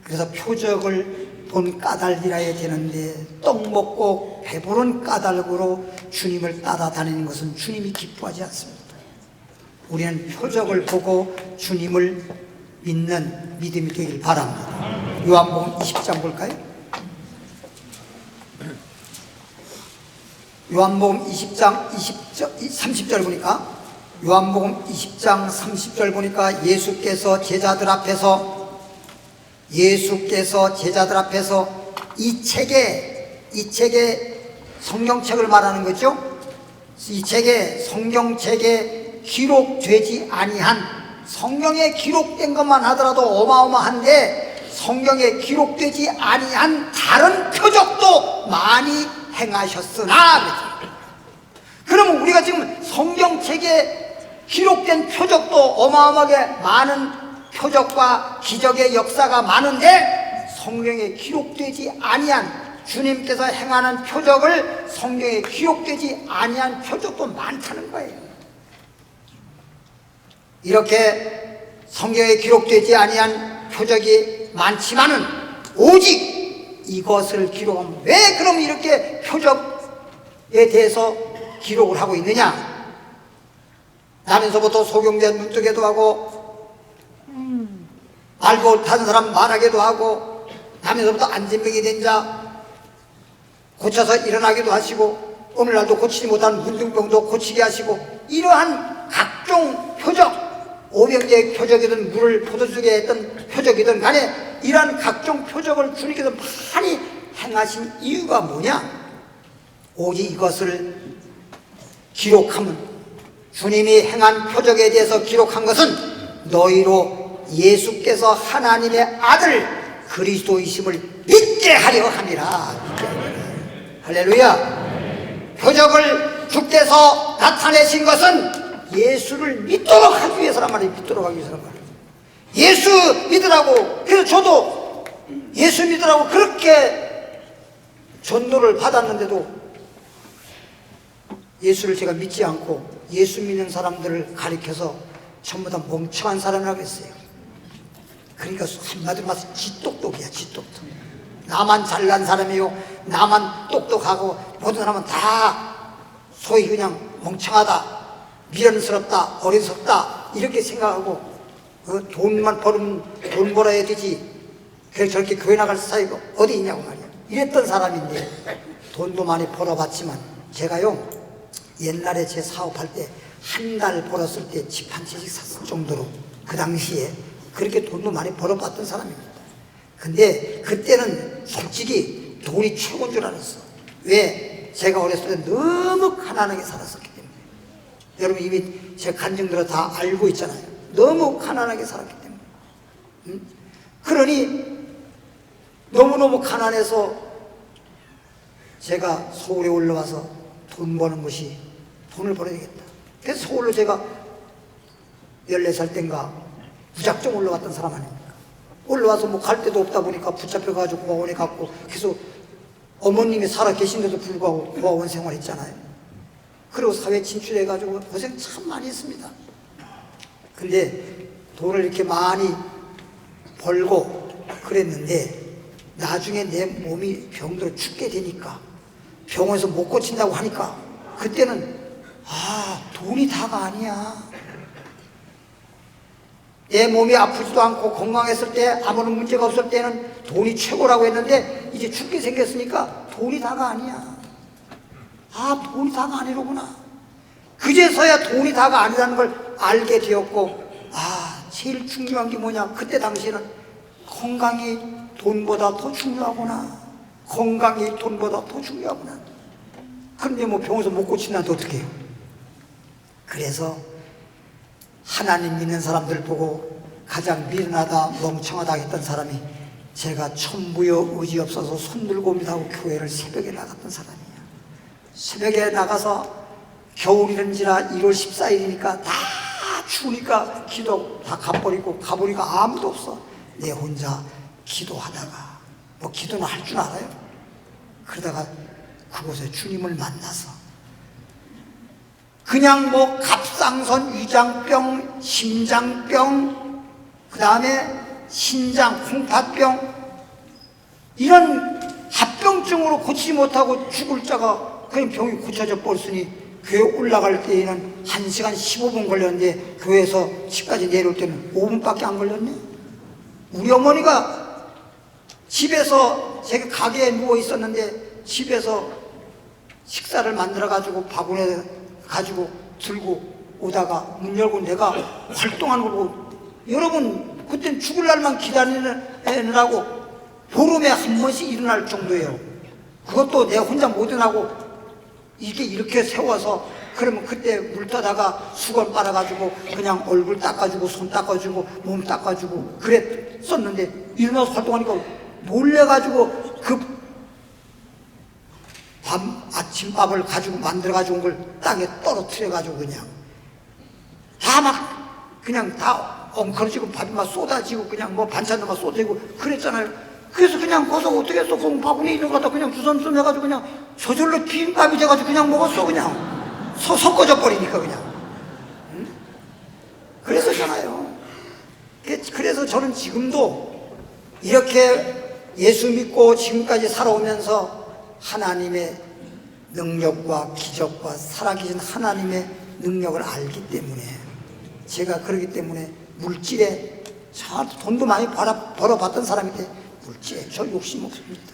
Speaker 3: 그래서 표적을 본 까닭이라야 되는데 떡 먹고 배부른 까닭으로 주님을 따라다니는 것은 주님이 기뻐하지 않습니다. 우리는 표적을 보고 주님을 믿는 믿음이 되길 바랍니다. 요한복음 20장 볼까요? 요한복음 20장 30절 보니까, 요한복음 20장 30절 보니까 예수께서 제자들 앞에서 이 책에 성경책을 말하는 거죠. 이 책에 성경책에 기록되지 아니한, 성경에 기록된 것만 하더라도 어마어마한데 성경에 기록되지 아니한 다른 표적도 많이 행하셨으나, 그러면 우리가 지금 성경책에 기록된 표적도 어마어마하게 많은 표적과 기적의 역사가 많은데 성경에 기록되지 아니한, 주님께서 행하는 표적을 성경에 기록되지 아니한 표적도 많다는 거예요. 이렇게 성경에 기록되지 아니한 표적이 많지만은 오직 이것을 기록하면, 왜 그럼 이렇게 표적에 대해서 기록을 하고 있느냐? 나면서부터 소경된 눈뜨게도 하고, 말 못하는 사람 말하게도 하고, 나면서부터 안진병이 된 자 고쳐서 일어나기도 하시고, 오늘날도 고치지 못한 문둥병도 고치게 하시고, 이러한 각종 표적, 오병제의 표적이든 물을 포도주게 했던 표적이든 간에 이러한 각종 표적을 주님께서 많이 행하신 이유가 뭐냐? 오직 이것을 기록하면, 주님이 행한 표적에 대해서 기록한 것은 너희로 예수께서 하나님의 아들 그리스도이심을 믿게 하려 함이라. 할렐루야. 표적을 주께서 나타내신 것은 예수를 믿도록 하기 위해서란 말이에요. 믿도록 하기 위해서란 말이에요. 예수 믿으라고. 그래서 저도 예수 믿으라고 그렇게 전도를 받았는데도 예수를 제가 믿지 않고 예수 믿는 사람들을 가리켜서 전부 다 멍청한 사람이라고 했어요. 그러니까 한마디로 말해서 지똑똑이야, 지똑똑. 나만 잘난 사람이요, 나만 똑똑하고 모든 사람은 다 소위 그냥 멍청하다, 미련스럽다, 어리석다 이렇게 생각하고, 돈만 벌으면 돈 벌어야 되지, 그래서 저렇게 교회 나갈 사이가 어디 있냐고 말이야. 이랬던 사람인데 돈도 많이 벌어봤지만, 제가요 옛날에 제 사업할 때 한 달 벌었을 때 집 한 채씩 샀을 정도로 그 당시에 그렇게 돈도 많이 벌어봤던 사람입니다. 근데 그때는 솔직히 돈이 최고인 줄 알았어. 왜? 제가 어렸을 때 너무 가난하게 살았었기 때문에. 여러분 이미 제 간증들은 다 알고 있잖아요. 너무 가난하게 살았기 때문에. 그러니 너무너무 가난해서 제가 서울에 올라와서 돈 버는 것이, 돈을 벌어야겠다. 그래서 서울로 제가 14살 땐가 무작정 올라왔던 사람 아닙니까? 올라와서 뭐 갈 데도 없다 보니까 붙잡혀가지고 고아원에 갔고, 그래서 어머님이 살아 계신데도 불구하고 고아원 생활했잖아요. 그리고 사회 진출해가지고 고생 참 많이 했습니다. 근데 돈을 이렇게 많이 벌고 그랬는데 나중에 내 몸이 병들어 죽게 되니까, 병원에서 못 고친다고 하니까 그때는 돈이 다가 아니야. 내 몸이 아프지도 않고 건강했을 때 아무런 문제가 없을 때는 돈이 최고라고 했는데 이제 죽게 생겼으니까 돈이 다가 아니야. 돈이 다가 아니로구나. 그제서야 돈이 다가 아니라는 걸 알게 되었고, 제일 중요한 게 뭐냐, 그때 당시에는 건강이 돈보다 더 중요하구나. 건강이 돈보다 더 중요하구나. 그런데 뭐 병원에서 못 고친다는데 어떻게 해요? 그래서 하나님 믿는 사람들 보고 가장 미련하다, 멍청하다 했던 사람이 제가 천부여 의지 없어서 손 들고 옵니다 하고 교회를 새벽에 나갔던 사람이에요. 새벽에 나가서 겨울이런지라 1월 14일이니까 다 추우니까 기도 다 가버리니까 아무도 없어. 내 혼자 기도하다가, 뭐 기도는 할 줄 알아요. 그러다가 그곳에 주님을 만나서 그냥 갑상선, 위장병, 심장병, 그 다음에 신장, 콩팥병 이런 합병증으로 고치지 못하고 죽을 자가 그냥 병이 고쳐져 버렸으니 교회 올라갈 때에는 1시간 15분 걸렸는데 교회에서 집까지 내려올 때는 5분밖에 안 걸렸네. 우리 어머니가 집에서 제가 가게에 누워 있었는데 집에서 식사를 만들어 가지고 바구니에 가지고 들고 오다가 문 열고 내가 활동하는 걸 보고, 여러분 그땐 죽을 날만 기다리느라고 보름에 한 번씩 일어날 정도예요. 그것도 내 혼자 못 일어나고 이렇게 세워서, 그러면 그때 물 떠다가 수건 빨아가지고 그냥 얼굴 닦아주고 손 닦아주고 몸 닦아주고 그랬었는데, 일어나서 활동하니까 놀래가지고 그 아침밥을 가지고 만들어가지고 온 걸 땅에 떨어뜨려가지고 그냥 다 막 그냥 다 엉클어지고 밥이 막 쏟아지고 그냥 뭐 반찬도 막 쏟아지고 그랬잖아요. 그래서 그냥 거기서 어떻게 했어? 그 바구니 있는 거 갖다 그냥 주섬주섬 해가지고 그냥 저절로 비빔밥이 돼가지고 그냥 먹었어. 그냥 섞어져 버리니까 그냥. 응? 그랬었잖아요. 그래서 저는 지금도 이렇게 예수 믿고 지금까지 살아오면서 하나님의 능력과 기적과 살아계신 하나님의 능력을 알기 때문에, 제가 그러기 때문에 물질에 저한테 돈도 많이 벌어봤던 사람인데 물질에 저 욕심 없습니다.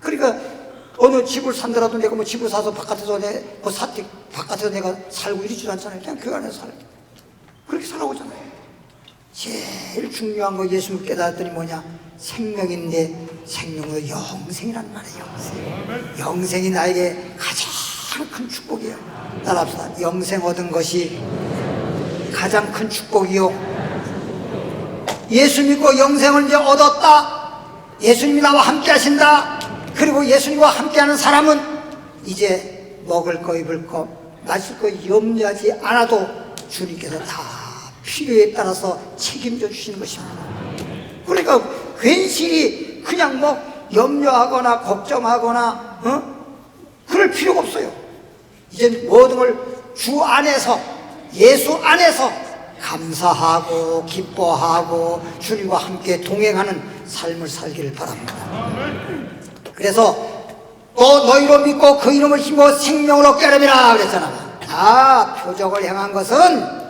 Speaker 3: 그러니까 어느 집을 산다라도 내가 뭐 집을 사서 바깥에서 바깥에서 내가 살고 이러지도 않잖아요. 그냥 교회 안에서 살아요. 그렇게 살아오잖아요. 제일 중요한 거 예수를 깨달았더니 뭐냐? 생명인데 생명의 영생이란 말이에요. 영생. 영생이 나에게 가장 큰 축복이에요. 따라합시다. 영생 얻은 것이 가장 큰 축복이요. 예수 믿고 영생을 이제 얻었다. 예수님이 나와 함께 하신다. 그리고 예수님과 함께하는 사람은 이제 먹을 거, 입을 거, 마실 거 염려하지 않아도 주님께서 다 필요에 따라서 책임져 주시는 것입니다. 그러니까 괜시리 그냥 뭐 염려하거나 걱정하거나 그럴 필요가 없어요. 이제 모든 걸 주 안에서, 예수 안에서 감사하고 기뻐하고 주님과 함께 동행하는 삶을 살기를 바랍니다. 그래서 또 너희로 믿고 그 이름을 힘입어 생명을 얻게 하려니라 그랬잖아. 표적을 행한 것은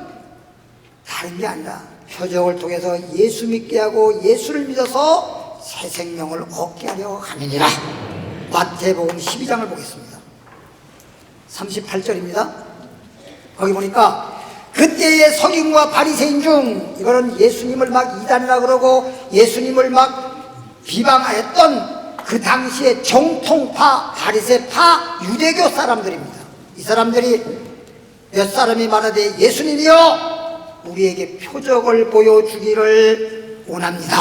Speaker 3: 다른 게 아니라 표적을 통해서 예수 믿게 하고 예수를 믿어서 새 생명을 얻게 하려 함이니라. 마태복음 12장을 보겠습니다. 38절입니다. 거기 보니까 그때의 서기관과 바리새인 중, 이거는 예수님을 막 이단이라 그러고 예수님을 막 비방했던 그 당시의 정통파 바리새파 유대교 사람들입니다. 이 사람들이 몇 사람이 말하되 예수님이여 우리에게 표적을 보여주기를 원합니다.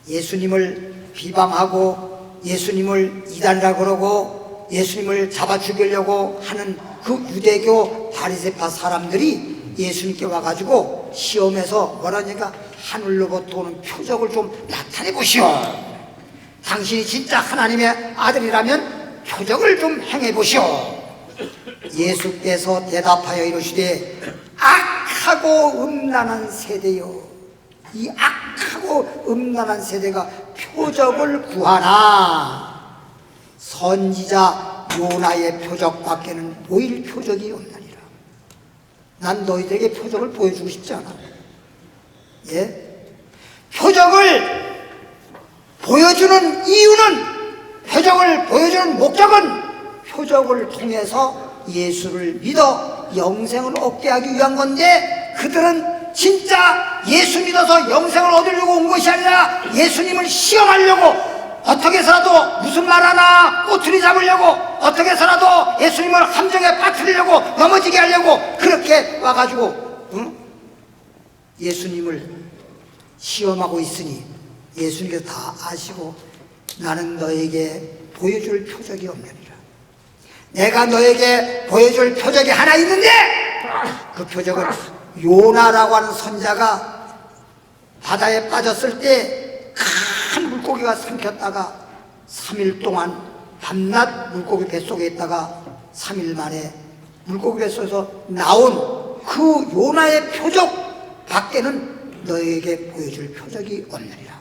Speaker 3: 예수님을 비방하고 예수님을 이단이라 그러고 예수님을 잡아 죽이려고 하는 그 유대교 바리새파 사람들이 예수님께 와가지고 시험해서 뭐라니까, 하늘로부터 오는 표적을 좀 나타내 보시오. 당신이 진짜 하나님의 아들이라면 표적을 좀 행해 보시오. 예수께서 대답하여 이르시되 악하고 음란한 세대요, 이 악하고 음란한 세대가 표적을 구하나 선지자 요나의 표적밖에는 보일 표적이 없느니라. 난 너희들에게 표적을 보여주고 싶지 않아. 표적을 보여주는 이유는, 표적을 보여주는 목적은 표적을 통해서 예수를 믿어 영생을 얻게 하기 위한 건데, 그들은 진짜 예수 믿어서 영생을 얻으려고 온 것이 아니라 예수님을 시험하려고, 어떻게 해서라도 무슨 말 하나 꼬투리 잡으려고, 어떻게 해서라도 예수님을 함정에 빠뜨리려고, 넘어지게 하려고 그렇게 와가지고 예수님을 시험하고 있으니 예수님께서 다 아시고 나는 너에게 보여줄 표적이 없느니라. 내가 너에게 보여줄 표적이 하나 있는데, 그 표적은 요나라고 하는 선자가 바다에 빠졌을 때 큰 물고기가 삼켰다가 3일 동안 밤낮 물고기 뱃속에 있다가 3일 만에 물고기 뱃속에서 나온 그 요나의 표적, 밖에는 너에게 보여줄 표적이 없느니라.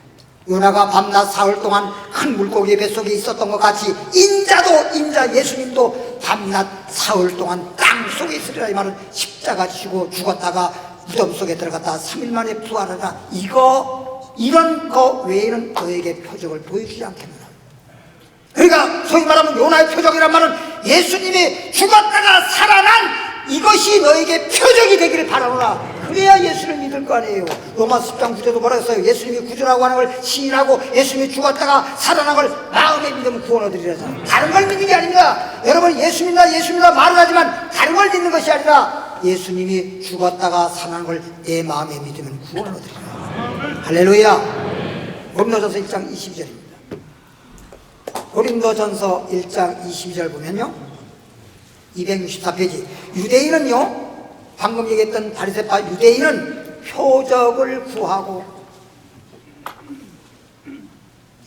Speaker 3: 요나가 밤낮 사흘 동안 큰 물고기 뱃속에 있었던 것 같이 인자 예수님도 밤낮 사흘 동안 땅 속에 있으리라. 이 말은 십자가 지고 죽었다가 무덤 속에 들어갔다 3일 만에 부활하라. 이런 거 외에는 너에게 표적을 보여주지 않겠느냐. 그러니까 소위 말하면 요나의 표적이란 말은 예수님이 죽었다가 살아난 이것이 너에게 표적이 되기를 바라노라. 그래야 예수를 믿을 거 아니에요. 로마 10장 9절도 뭐라 했어요? 예수님이 구주라고 하는 걸 시인하고 예수님이 죽었다가 살아난 걸 마음에 믿으면 구원 얻으리라잖아요. 다른 걸 믿는 게 아닙니다. 여러분 예수 믿는다 말을 하지만 다른 걸 믿는 것이 아니라 예수님이 죽었다가 살아난 걸 내 마음에 믿으면 구원을 얻으리라. 할렐루야. 고린도전서 1장 22절입니다. 고린도전서 1장 22절 보면요, 264페이지. 유대인은요, 방금 얘기했던 바리새파 유대인은 표적을 구하고,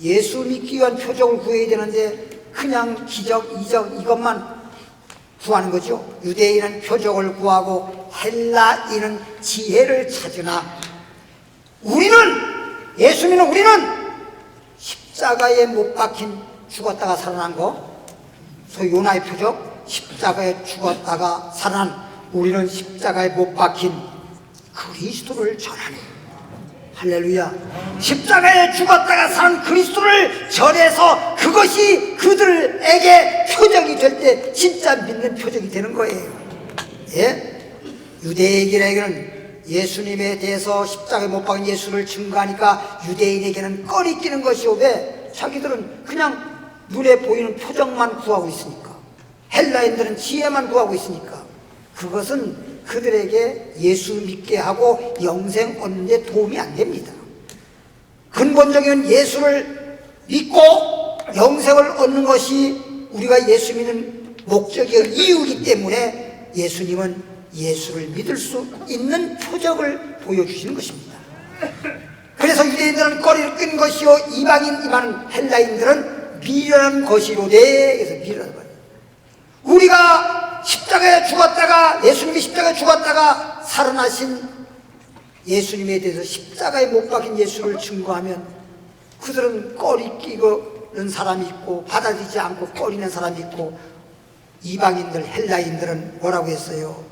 Speaker 3: 예수 믿기 위한 표적을 구해야 되는데 그냥 기적, 이적 이것만 구하는 거죠. 유대인은 표적을 구하고 헬라인은 지혜를 찾으나 예수 믿는 우리는 십자가에 못 박힌 죽었다가 살아난 거, 소위 요나의 표적, 십자가에 죽었다가 살아난 우리는 십자가에 못 박힌 그리스도를 전하네. 할렐루야. 십자가에 죽었다가 산 그리스도를 전해서 그것이 그들에게 표적이 될 때 진짜 믿는 표적이 되는 거예요. 예? 유대인에게는 예수님에 대해서 십자가에 못 박은 예수를 증거하니까 유대인에게는 꺼리끼는 것이오. 왜? 자기들은 그냥 눈에 보이는 표적만 구하고 있으니까. 헬라인들은 지혜만 구하고 있으니까. 그것은 그들에게 예수 믿게 하고 영생 얻는 데 도움이 안 됩니다. 근본적인 예수를 믿고 영생을 얻는 것이 우리가 예수 믿는 목적이고 이유이기 때문에 예수님은 예수를 믿을 수 있는 표적을 보여주시는 것입니다. 그래서 유대인들은 꺼리를 끈 것이요 이방인 헬라인들은 미련한 것이로되. 그래서 미련한 거예요. 우리가 십자가에 죽었다가 예수님이 십자가에 죽었다가 살아나신 예수님에 대해서 십자가에 못 박힌 예수를 증거하면 그들은 꺼리끼는 사람이 있고 받아들이지 않고 꺼리는 사람이 있고, 이방인들 헬라인들은 뭐라고 했어요?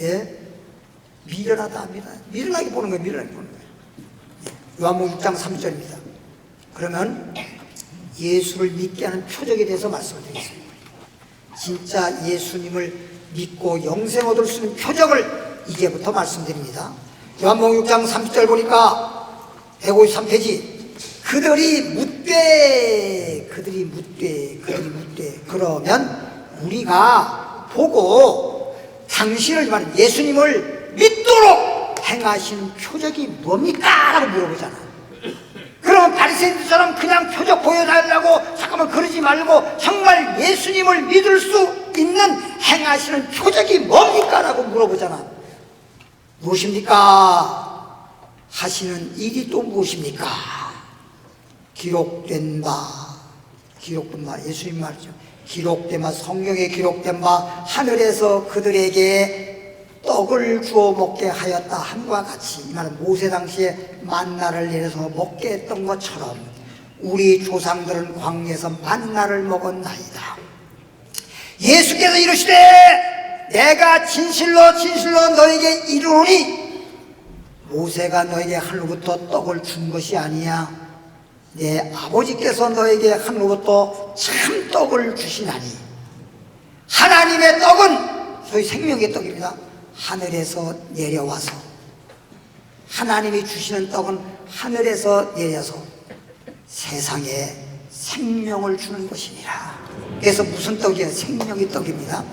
Speaker 3: 예? 미련하다 합니다. 미련하게 보는 거예요. 미련하게 보는 거예요. 요한복음 6장 3절입니다. 그러면 예수를 믿게 하는 표적에 대해서 말씀을 드리겠습니다. 진짜 예수님을 믿고 영생 얻을 수 있는 표적을 이제부터 말씀드립니다. 요한복음 6장 30절 보니까 153페이지. 그들이 묻되 그러면 우리가 보고 당신을 말하는 예수님을 믿도록 행하시는 표적이 뭡니까? 라고 물어보잖아. 그러면 바리새인들처럼 그냥 표적 보여달라고 잠깐만 그러지 말고 정말 예수님을 믿을 수 있는 행하시는 표적이 뭡니까? 라고 물어보잖아. 무엇입니까? 하시는 일이 또 무엇입니까? 기록된 바 예수님 말이죠. 기록된 바, 성경에 기록된 바, 하늘에서 그들에게 떡을 주어 먹게 하였다 함과 같이, 이 말은 모세 당시에 만나를 내려서 먹게 했던 것처럼 우리 조상들은 광야에서 만나를 먹었나이다. 예수께서 이르시되 내가 진실로 너에게 이르노니 모세가 너에게 하늘로부터 떡을 준 것이 아니야. 내 아버지께서 너에게 하늘로부터 참 떡을 주시나니. 하나님의 떡은 소위 생명의 떡입니다. 하늘에서 내려와서, 하나님이 주시는 떡은 하늘에서 내려서 세상에 생명을 주는 것이니라. 그래서 무슨 떡이에요? 생명의 떡입니다.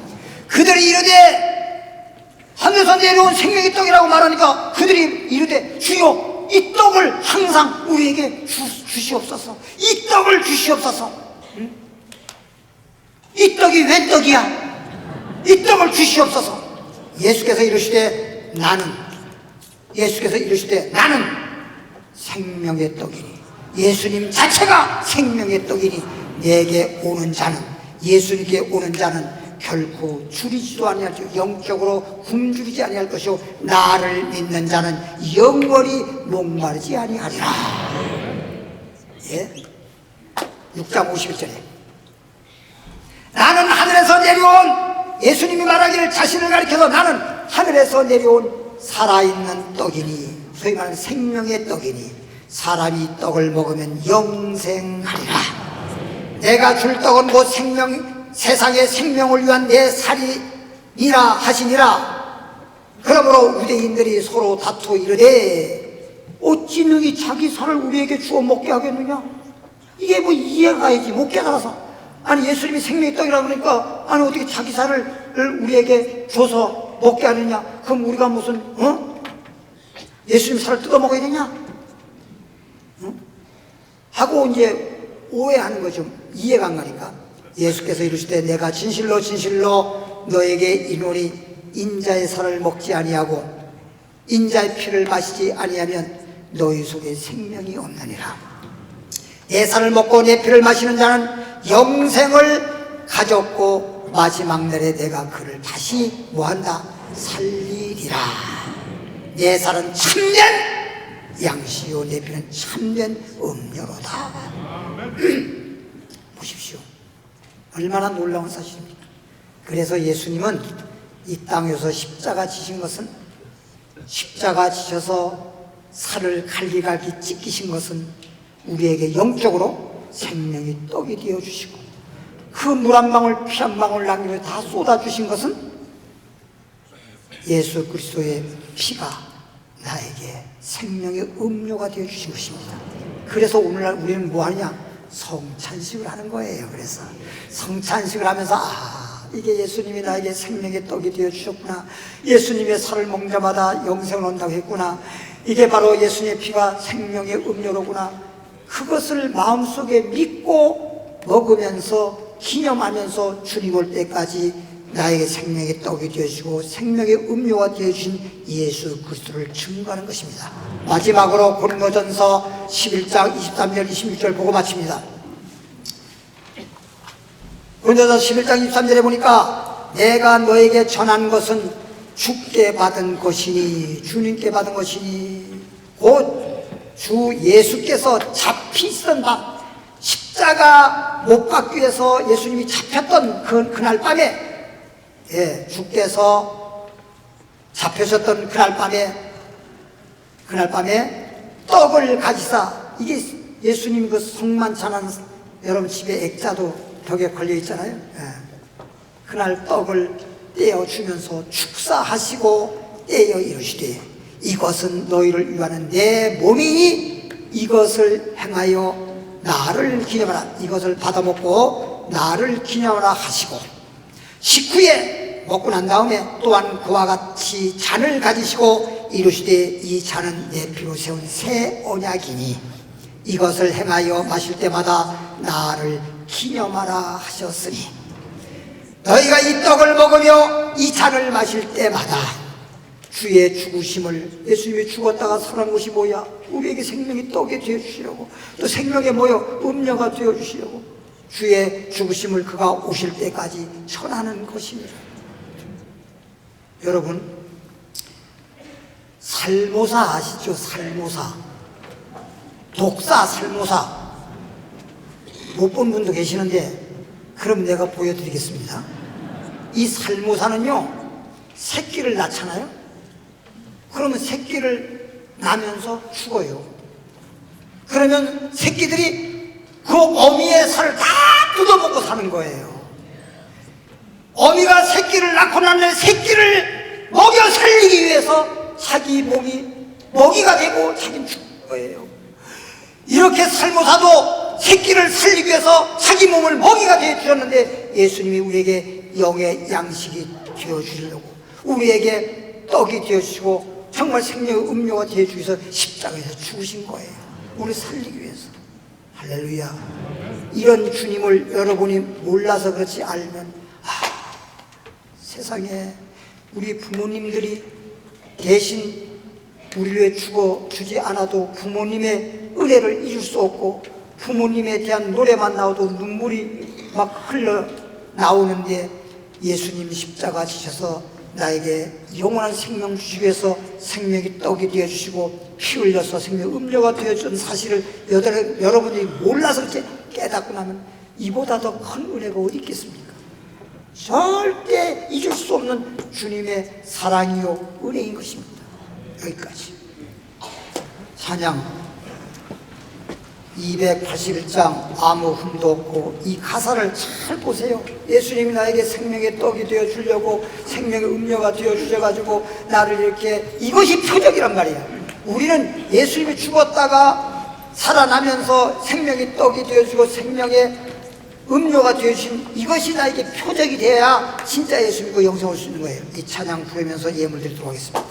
Speaker 3: 그들이 이르되 하늘에서 내려온 생명의 떡이라고 말하니까 그들이 이르되 주여 이 떡을 항상 우리에게 주시옵소서. 이 떡을 주시옵소서. 응? 이 떡이 웬 떡이야? 이 떡을 주시옵소서. 예수께서 이르시되 나는 생명의 떡이니, 예수님 자체가 생명의 떡이니 내게 오는 자는, 예수님께 오는 자는 결코 줄이지도 아니할 것이요 영적으로 굶주리지 아니할 것이요 나를 믿는 자는 영원히 목마르지 아니하리라. 예? 6장 51절에 나는 하늘에서 내려온, 예수님이 말하기를 자신을 가리켜서 나는 하늘에서 내려온 살아있는 떡이니, 소위 말하는 생명의 떡이니 사람이 떡을 먹으면 영생하리라. 내가 줄 떡은 곧 세상의 생명을 위한 내 살이니라 하시니라. 그러므로 유대인들이 서로 다투어 이르되 어찌 능히 자기 살을 우리에게 주어 먹게 하겠느냐. 이게 뭐 이해가 가야지. 못 깨달아서. 아니 예수님이 생명의 떡이라고 그러니까 아니 어떻게 자기 살을 우리에게 줘서 먹게 하느냐. 그럼 우리가 무슨 예수님 살을 뜯어 먹어야 되냐 하고 이제 오해하는 거죠. 이해가 안 가니까 예수께서 이르시되 내가 진실로 진실로 너에게 이르노니 인자의 살을 먹지 아니하고 인자의 피를 마시지 아니하면 너희 속에 생명이 없느니라. 내 살을 먹고 내 피를 마시는 자는 영생을 가졌고 마지막 날에 내가 그를 다시 뭐한다? 살리리라. 내 살은 참된 양시요 내 피는 참된 음료로다. 보십시오. 얼마나 놀라운 사실입니까? 그래서 예수님은 이 땅에서 십자가 지신 것은, 십자가 지셔서 살을 갈기갈기 찢기신 것은 우리에게 영적으로 생명의 떡이 되어주시고 그 물 한 방울 피 한 방울 남기며 다 쏟아주신 것은 예수 그리스도의 피가 나에게 생명의 음료가 되어주신 것입니다. 그래서 오늘날 우리는 뭐 하느냐? 성찬식을 하는 거예요. 그래서 성찬식을 하면서 이게 예수님이 나에게 생명의 떡이 되어주셨구나, 예수님의 살을 먹는 자마다 영생을 얻는다고 했구나, 이게 바로 예수님의 피가 생명의 음료로구나, 그것을 마음속에 믿고 먹으면서 기념하면서 주님 올 때까지 나에게 생명의 떡이 되어주시고 생명의 음료가 되어주신 예수 그리스도를 증거하는 것입니다. 마지막으로 고린도전서 11장 23절 26절 보고 마칩니다. 고린도전서 11장 23절에 보니까 내가 너에게 전한 것은 주께 받은 것이니, 주님께 받은 것이니 곧 주 예수께서 잡히시던 밤, 십자가 못 박기 위해서 예수님이 잡혔던 그날 밤에, 주께서 잡혀셨던 그날 밤에 떡을 가지사, 이게 예수님 그 성만찬한 여러분 집에 액자도 벽에 걸려 있잖아요. 그날 떡을 떼어 주면서 축사하시고 떼어 이르시되 이것은 너희를 위하는 내 몸이니 이것을 행하여 나를 기념하라. 이것을 받아먹고 나를 기념하라 하시고, 식후에 먹고 난 다음에 또한 그와 같이 잔을 가지시고 이르시되 이 잔은 내 피로 세운 새 언약이니 이것을 행하여 마실 때마다 나를 기념하라 하셨으니, 너희가 이 떡을 먹으며 이 잔을 마실 때마다 주의 죽으심을, 예수님이 죽었다가 살아난 것이 뭐야? 우리에게 생명의 떡이 되어주시려고, 또 생명의 음료가 되어주시려고 주의 죽으심을 그가 오실 때까지 전하는 것입니다. 여러분, 살모사 아시죠? 살모사, 독사 살모사 못 본 분도 계시는데 그럼 내가 보여드리겠습니다. 이 살모사는요 새끼를 낳잖아요. 그러면 새끼를 낳으면서 죽어요. 그러면 새끼들이 그 어미의 살을 다 뜯어먹고 사는 거예요. 어미가 새끼를 낳고 나면 새끼를 먹여 살리기 위해서 자기 몸이 먹이가 되고 자기는 죽는 거예요. 이렇게 살모사도 새끼를 살리기 위해서 자기 몸을 먹이가 되어 주셨는데, 예수님이 우리에게 영의 양식이 되어 주시려고, 우리에게 떡이 되어 주시고 정말 생명의 음료가 되어 주기 위해서 십자가에서 죽으신 거예요. 우리 살리기 위해서. 할렐루야. 이런 주님을 여러분이 몰라서 그렇지 알면, 세상에 우리 부모님들이 대신 우리를 위해 죽어주지 않아도 부모님의 은혜를 잊을 수 없고, 부모님에 대한 노래만 나와도 눈물이 막 흘러 나오는데 예수님 십자가 지셔서 나에게 영원한 생명 주시기 위해서 생명이 떡이 되어주시고 피 흘려서 생명 음료가 되어준 사실을 여러분이 몰라서 이렇게 깨닫고 나면 이보다 더 큰 은혜가 어디 있겠습니까? 절대 잊을 수 없는 주님의 사랑이요 은혜인 것입니다. 여기까지. 찬양 281장 아무 흠도 없고 이 가사를 잘 보세요. 예수님이 나에게 생명의 떡이 되어 주려고 생명의 음료가 되어 주셔가지고 나를 이렇게, 이것이 표적이란 말이야. 우리는 예수님이 죽었다가 살아나면서 생명의 떡이 되어주고 생명의 음료가 되어주신 이것이 나에게 표적이 돼야 진짜 예수 믿고 영생 올 수 있는 거예요. 이 찬양 부르면서 예물 드리도록 하겠습니다.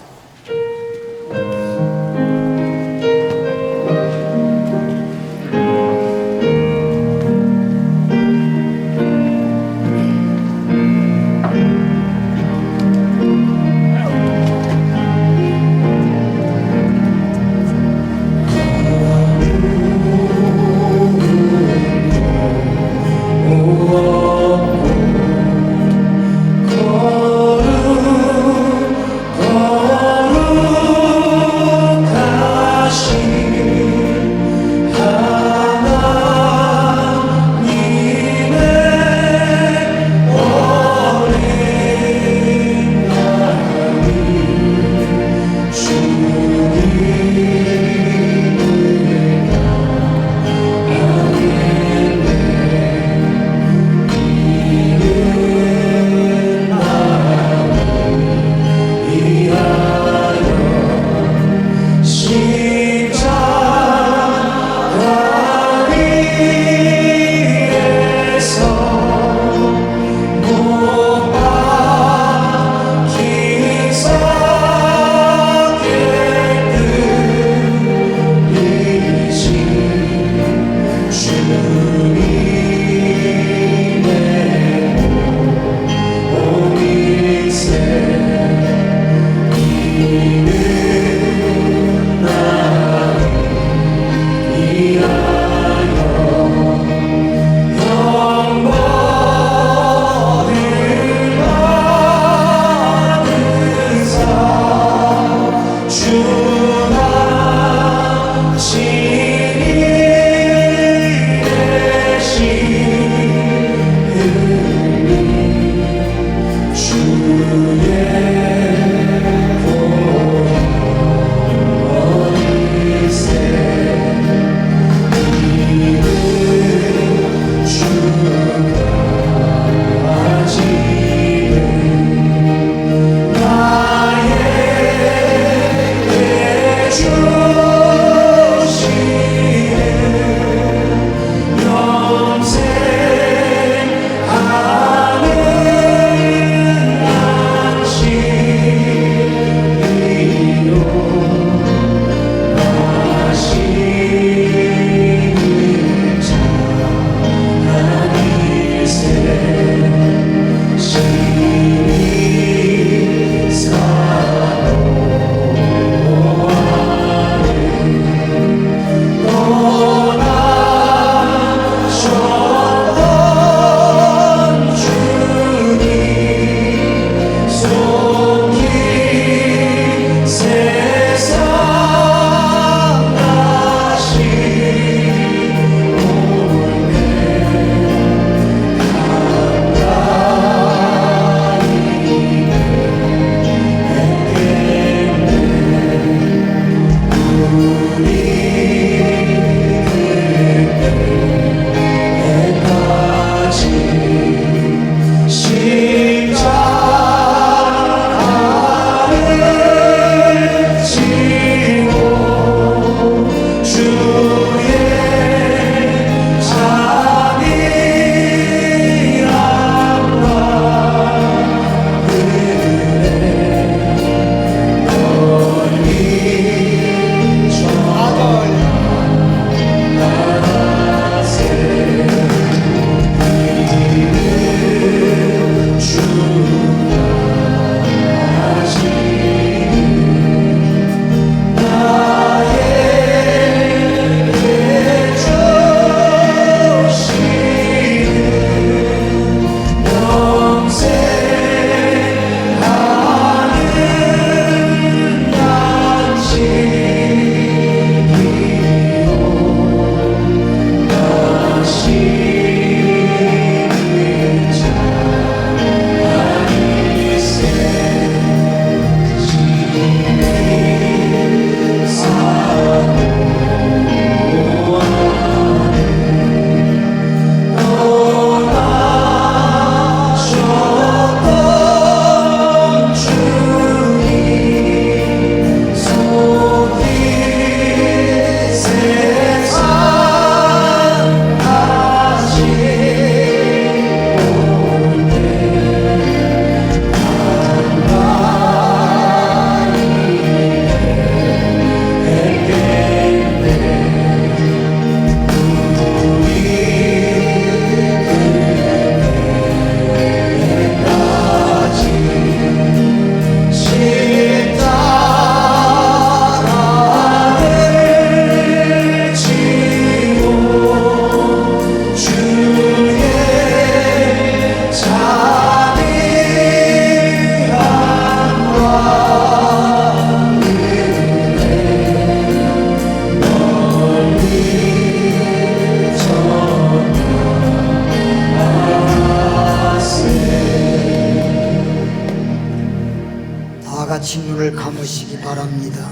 Speaker 3: 바랍니다.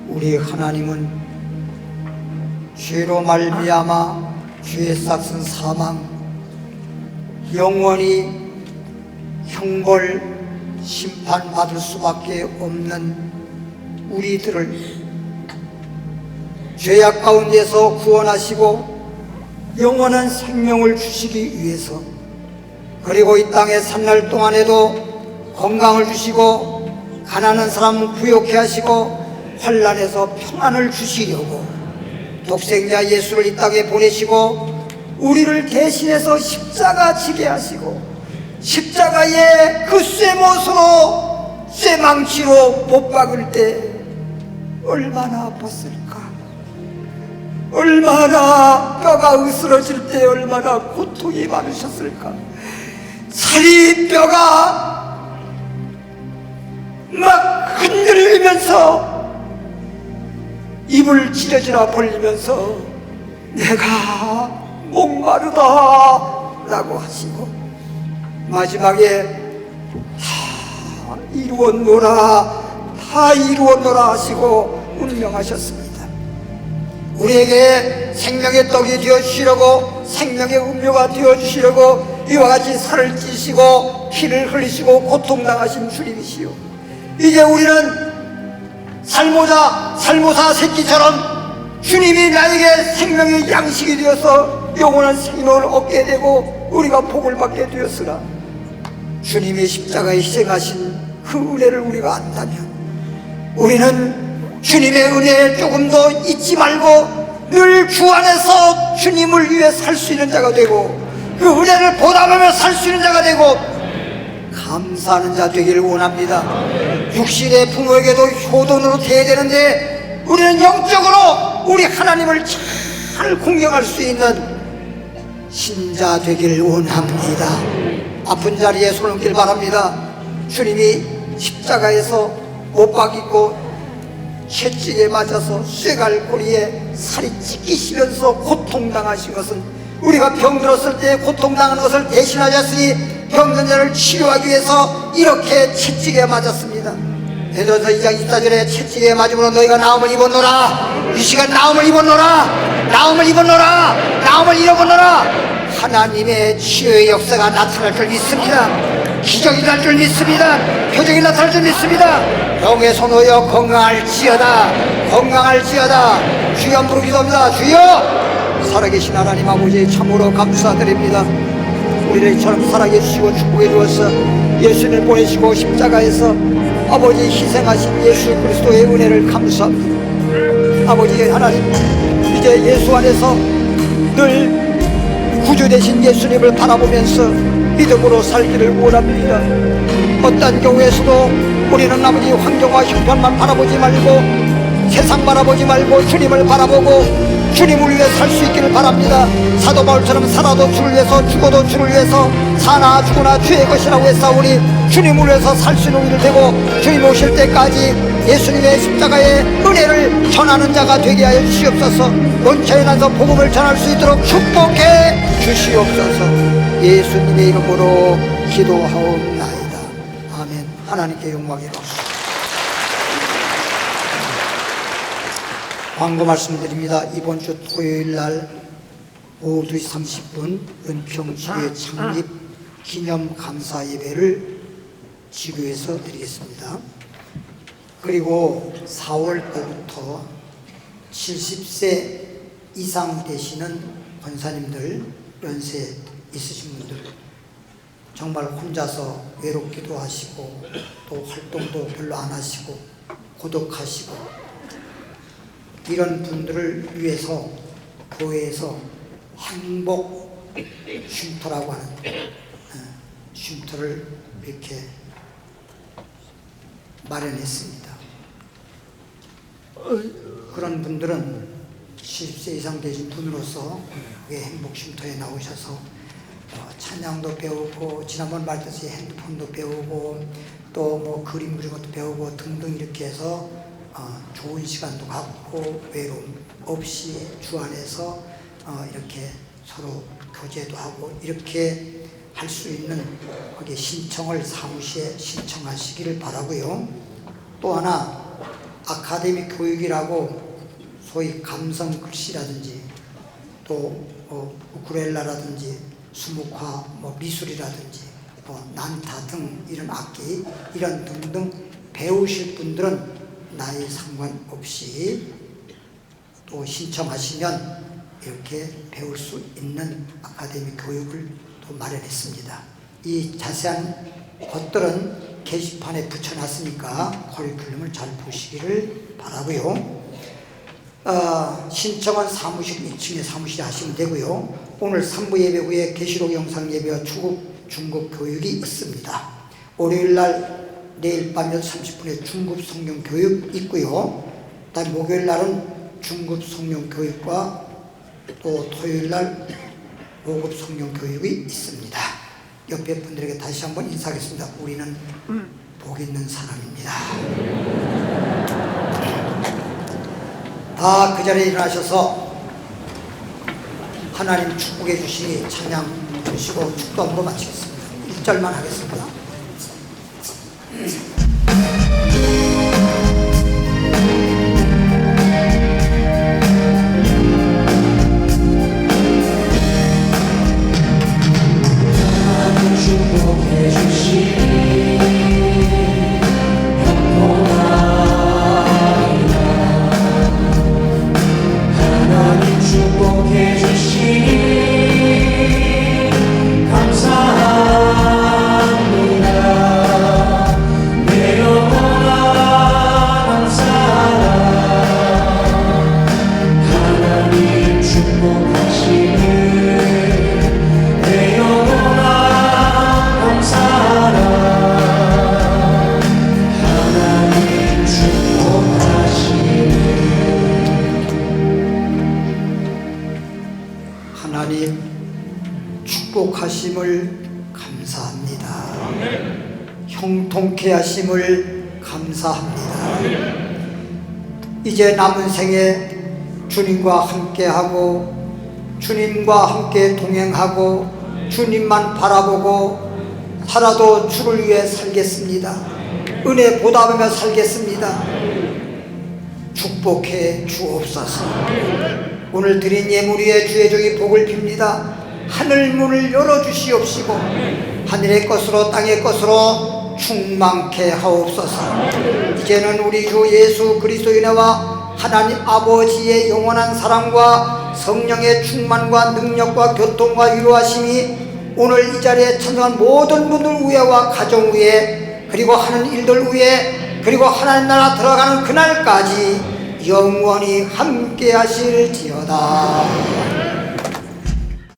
Speaker 3: 우리 하나님은 죄로 말미암아 죄에 싹슨 사망, 영원히 형벌 심판받을 수밖에 없는 우리들을 죄악 가운데서 구원하시고 영원한 생명을 주시기 위해서, 그리고 이 땅에 산 날 동안에도 건강을 주시고 가난한 사람 구욕해 하시고 환난에서 평안을 주시려고 독생자 예수를 이 땅에 보내시고 우리를 대신해서 십자가 지게 하시고 십자가에 그 쇠못으로 쇠망치로 못 박을 때 얼마나 아팠을까? 얼마나 뼈가 으스러질 때 얼마나 고통이 많으셨을까? 살이 뼈가 막 흔들리면서 입을 지저지라 벌리면서 내가 목마르다 라고 하시고 마지막에 다 이루었노라, 다 이루었노라 하시고 운명하셨습니다. 우리에게 생명의 떡이 되어주시려고, 생명의 음료가 되어주시려고 이와 같이 살을 찌시고 피를 흘리시고 고통당하신 주님이시요, 이제 우리는 살모사 새끼처럼 주님이 나에게 생명의 양식이 되어서 영원한 생명을 얻게 되고 우리가 복을 받게 되었으나, 주님이 십자가에 희생하신 그 은혜를 우리가 안다면 우리는 주님의 은혜에 조금 더 잊지 말고 늘 주 안에서 주님을 위해 살 수 있는 자가 되고 그 은혜를 보답하며 살 수 있는 자가 되고 감사하는 자 되기를 원합니다. 육신의 부모에게도 효돈으로 돼야 되는데 우리는 영적으로 우리 하나님을 잘 공경할 수 있는 신자 되기를 원합니다. 아픈 자리에 손을 얹길 바랍니다. 주님이 십자가에서 못 박이고 채찍에 맞아서 쇠갈고리에 살이 찢기시면서 고통당하신 것은 우리가 병들었을 때 고통당하는 것을 대신하셨으니 병든 자를 치료하기 위해서 이렇게 채찍에 맞았습니다. 베드로서 2장 24절에 채찍에 맞음으로 너희가 나음을 입었노라. 이 시간 나음을 입었노라, 나음을 입었노라, 나음을 입었노라. 하나님의 치유의 역사가 나타날 줄 믿습니다. 기적이 날 줄 믿습니다. 표적이 나타날 줄 믿습니다. 병에서 놓여 건강할지어다, 건강할지어다. 주여 한번 부르기도합니다. 주여, 살아계신 하나님 아버지 참으로 감사드립니다. 우리를 이처럼 살아계시고 축복해 주어서 예수님을 보내시고 십자가에서 아버지 희생하신 예수 그리스도의 은혜를 감사합니다. 아버지 하나님, 이제 예수 안에서 늘 구주 되신 예수님을 바라보면서 믿음으로 살기를 원합니다. 어떤 경우에서도 우리는 아버지 환경과 형편만 바라보지 말고 세상 바라보지 말고 주님을 바라보고 주님을 위해 살 수 있기를 바랍니다. 사도 바울처럼 살아도 주를 위해서 죽어도 주를 위해서 사나 죽으나 주의 것이라고 했사오니 주님을 위해서 살 수 있는 우리를 되고 주님 오실 때까지 예수님의 십자가의 은혜를 전하는 자가 되게 하여 주시옵소서. 온천에 나서 복음을 전할 수 있도록 축복해 주시옵소서. 예수님의 이름으로 기도하옵나이다. 아멘. 하나님께 영광이 없소서. 광고 말씀드립니다. 이번 주 토요일 날 오후 2시 30분 은평지교회 창립 기념 감사 예배를 지교에서 드리겠습니다. 그리고 4월 때부터 70세 이상 되시는 권사님들, 연세 있으신 분들, 정말 혼자서 외롭기도 하시고 또 활동도 별로 안 하시고 고독하시고 이런 분들을 위해서 교회에서 행복 쉼터라고 하는 쉼터를 이렇게 마련했습니다. 그런 분들은 70세 이상 되신 분으로서 행복 쉼터에 나오셔서 찬양도 배우고 지난번 말했듯이 핸드폰도 배우고 또 뭐 그림 그리는 것도 배우고 등등 이렇게 해서 좋은 시간도 갖고 외로움 없이 주 안에서 이렇게 서로 교제도 하고 이렇게 할 수 있는 거기에 신청을 사무실에 신청하시기를 바라고요. 또 하나 아카데믹 교육이라고 소위 감성 글씨라든지 또 우쿨렐라라든지 수묵화, 미술이라든지 난타 등 이런 악기 이런 등등 배우실 분들은 나이 상관없이 또 신청하시면 이렇게 배울 수 있는 아카데미 교육을 또 마련했습니다. 이 자세한 것들은 게시판에 붙여놨으니까 커리큘럼을 잘 보시기를 바라고요. 신청은 사무실 2층에 사무실에 하시면 되고요. 오늘 3부 예배 후에 계시록 영상 예배와 중급 교육이 있습니다. 월요일날 내일 밤 8시 30분에 중급 성경 교육 있고요. 다음 목요일날은 중급 성경 교육과 또 토요일날 5급 성경 교육이 있습니다. 옆에 분들에게 다시 한번 인사하겠습니다. 우리는 복 있는 사람입니다. 다 그 자리에 일어나셔서 하나님 축복해 주시니 찬양 주시고 축도함으로 마치겠습니다. 1절만 하겠습니다.
Speaker 1: 축복해 주시니 하나님 축복해 주시니 감사합니다. 내 영원한 사랑 하나님 축복하시니 내 영원한 사랑 하나님 축복하시니
Speaker 3: 하나님 축복하심을 감사합니다. 형통케 하심을 감사합니다. 이제 남은 생에 주님과 함께하고 주님과 함께 동행하고 주님만 바라보고 살아도 주를 위해 살겠습니다. 은혜 보답하며 살겠습니다. 축복해 주옵소서. 오늘 드린 예물 위에 주의 종이 복을 빕니다. 하늘 문을 열어주시옵시고 하늘의 것으로 땅의 것으로 충만케 하옵소서. 이제는 우리 주 예수 그리스도의 은혜와 하나님 아버지의 영원한 사랑과 성령의 충만과 능력과 교통과 위로하심이 오늘 이 자리에 참여한 모든 분들 위에와 가정 위에 그리고 하는 일들 위에 그리고 하나님 나라 들어가는 그날까지 영원히 함께 하실지어다.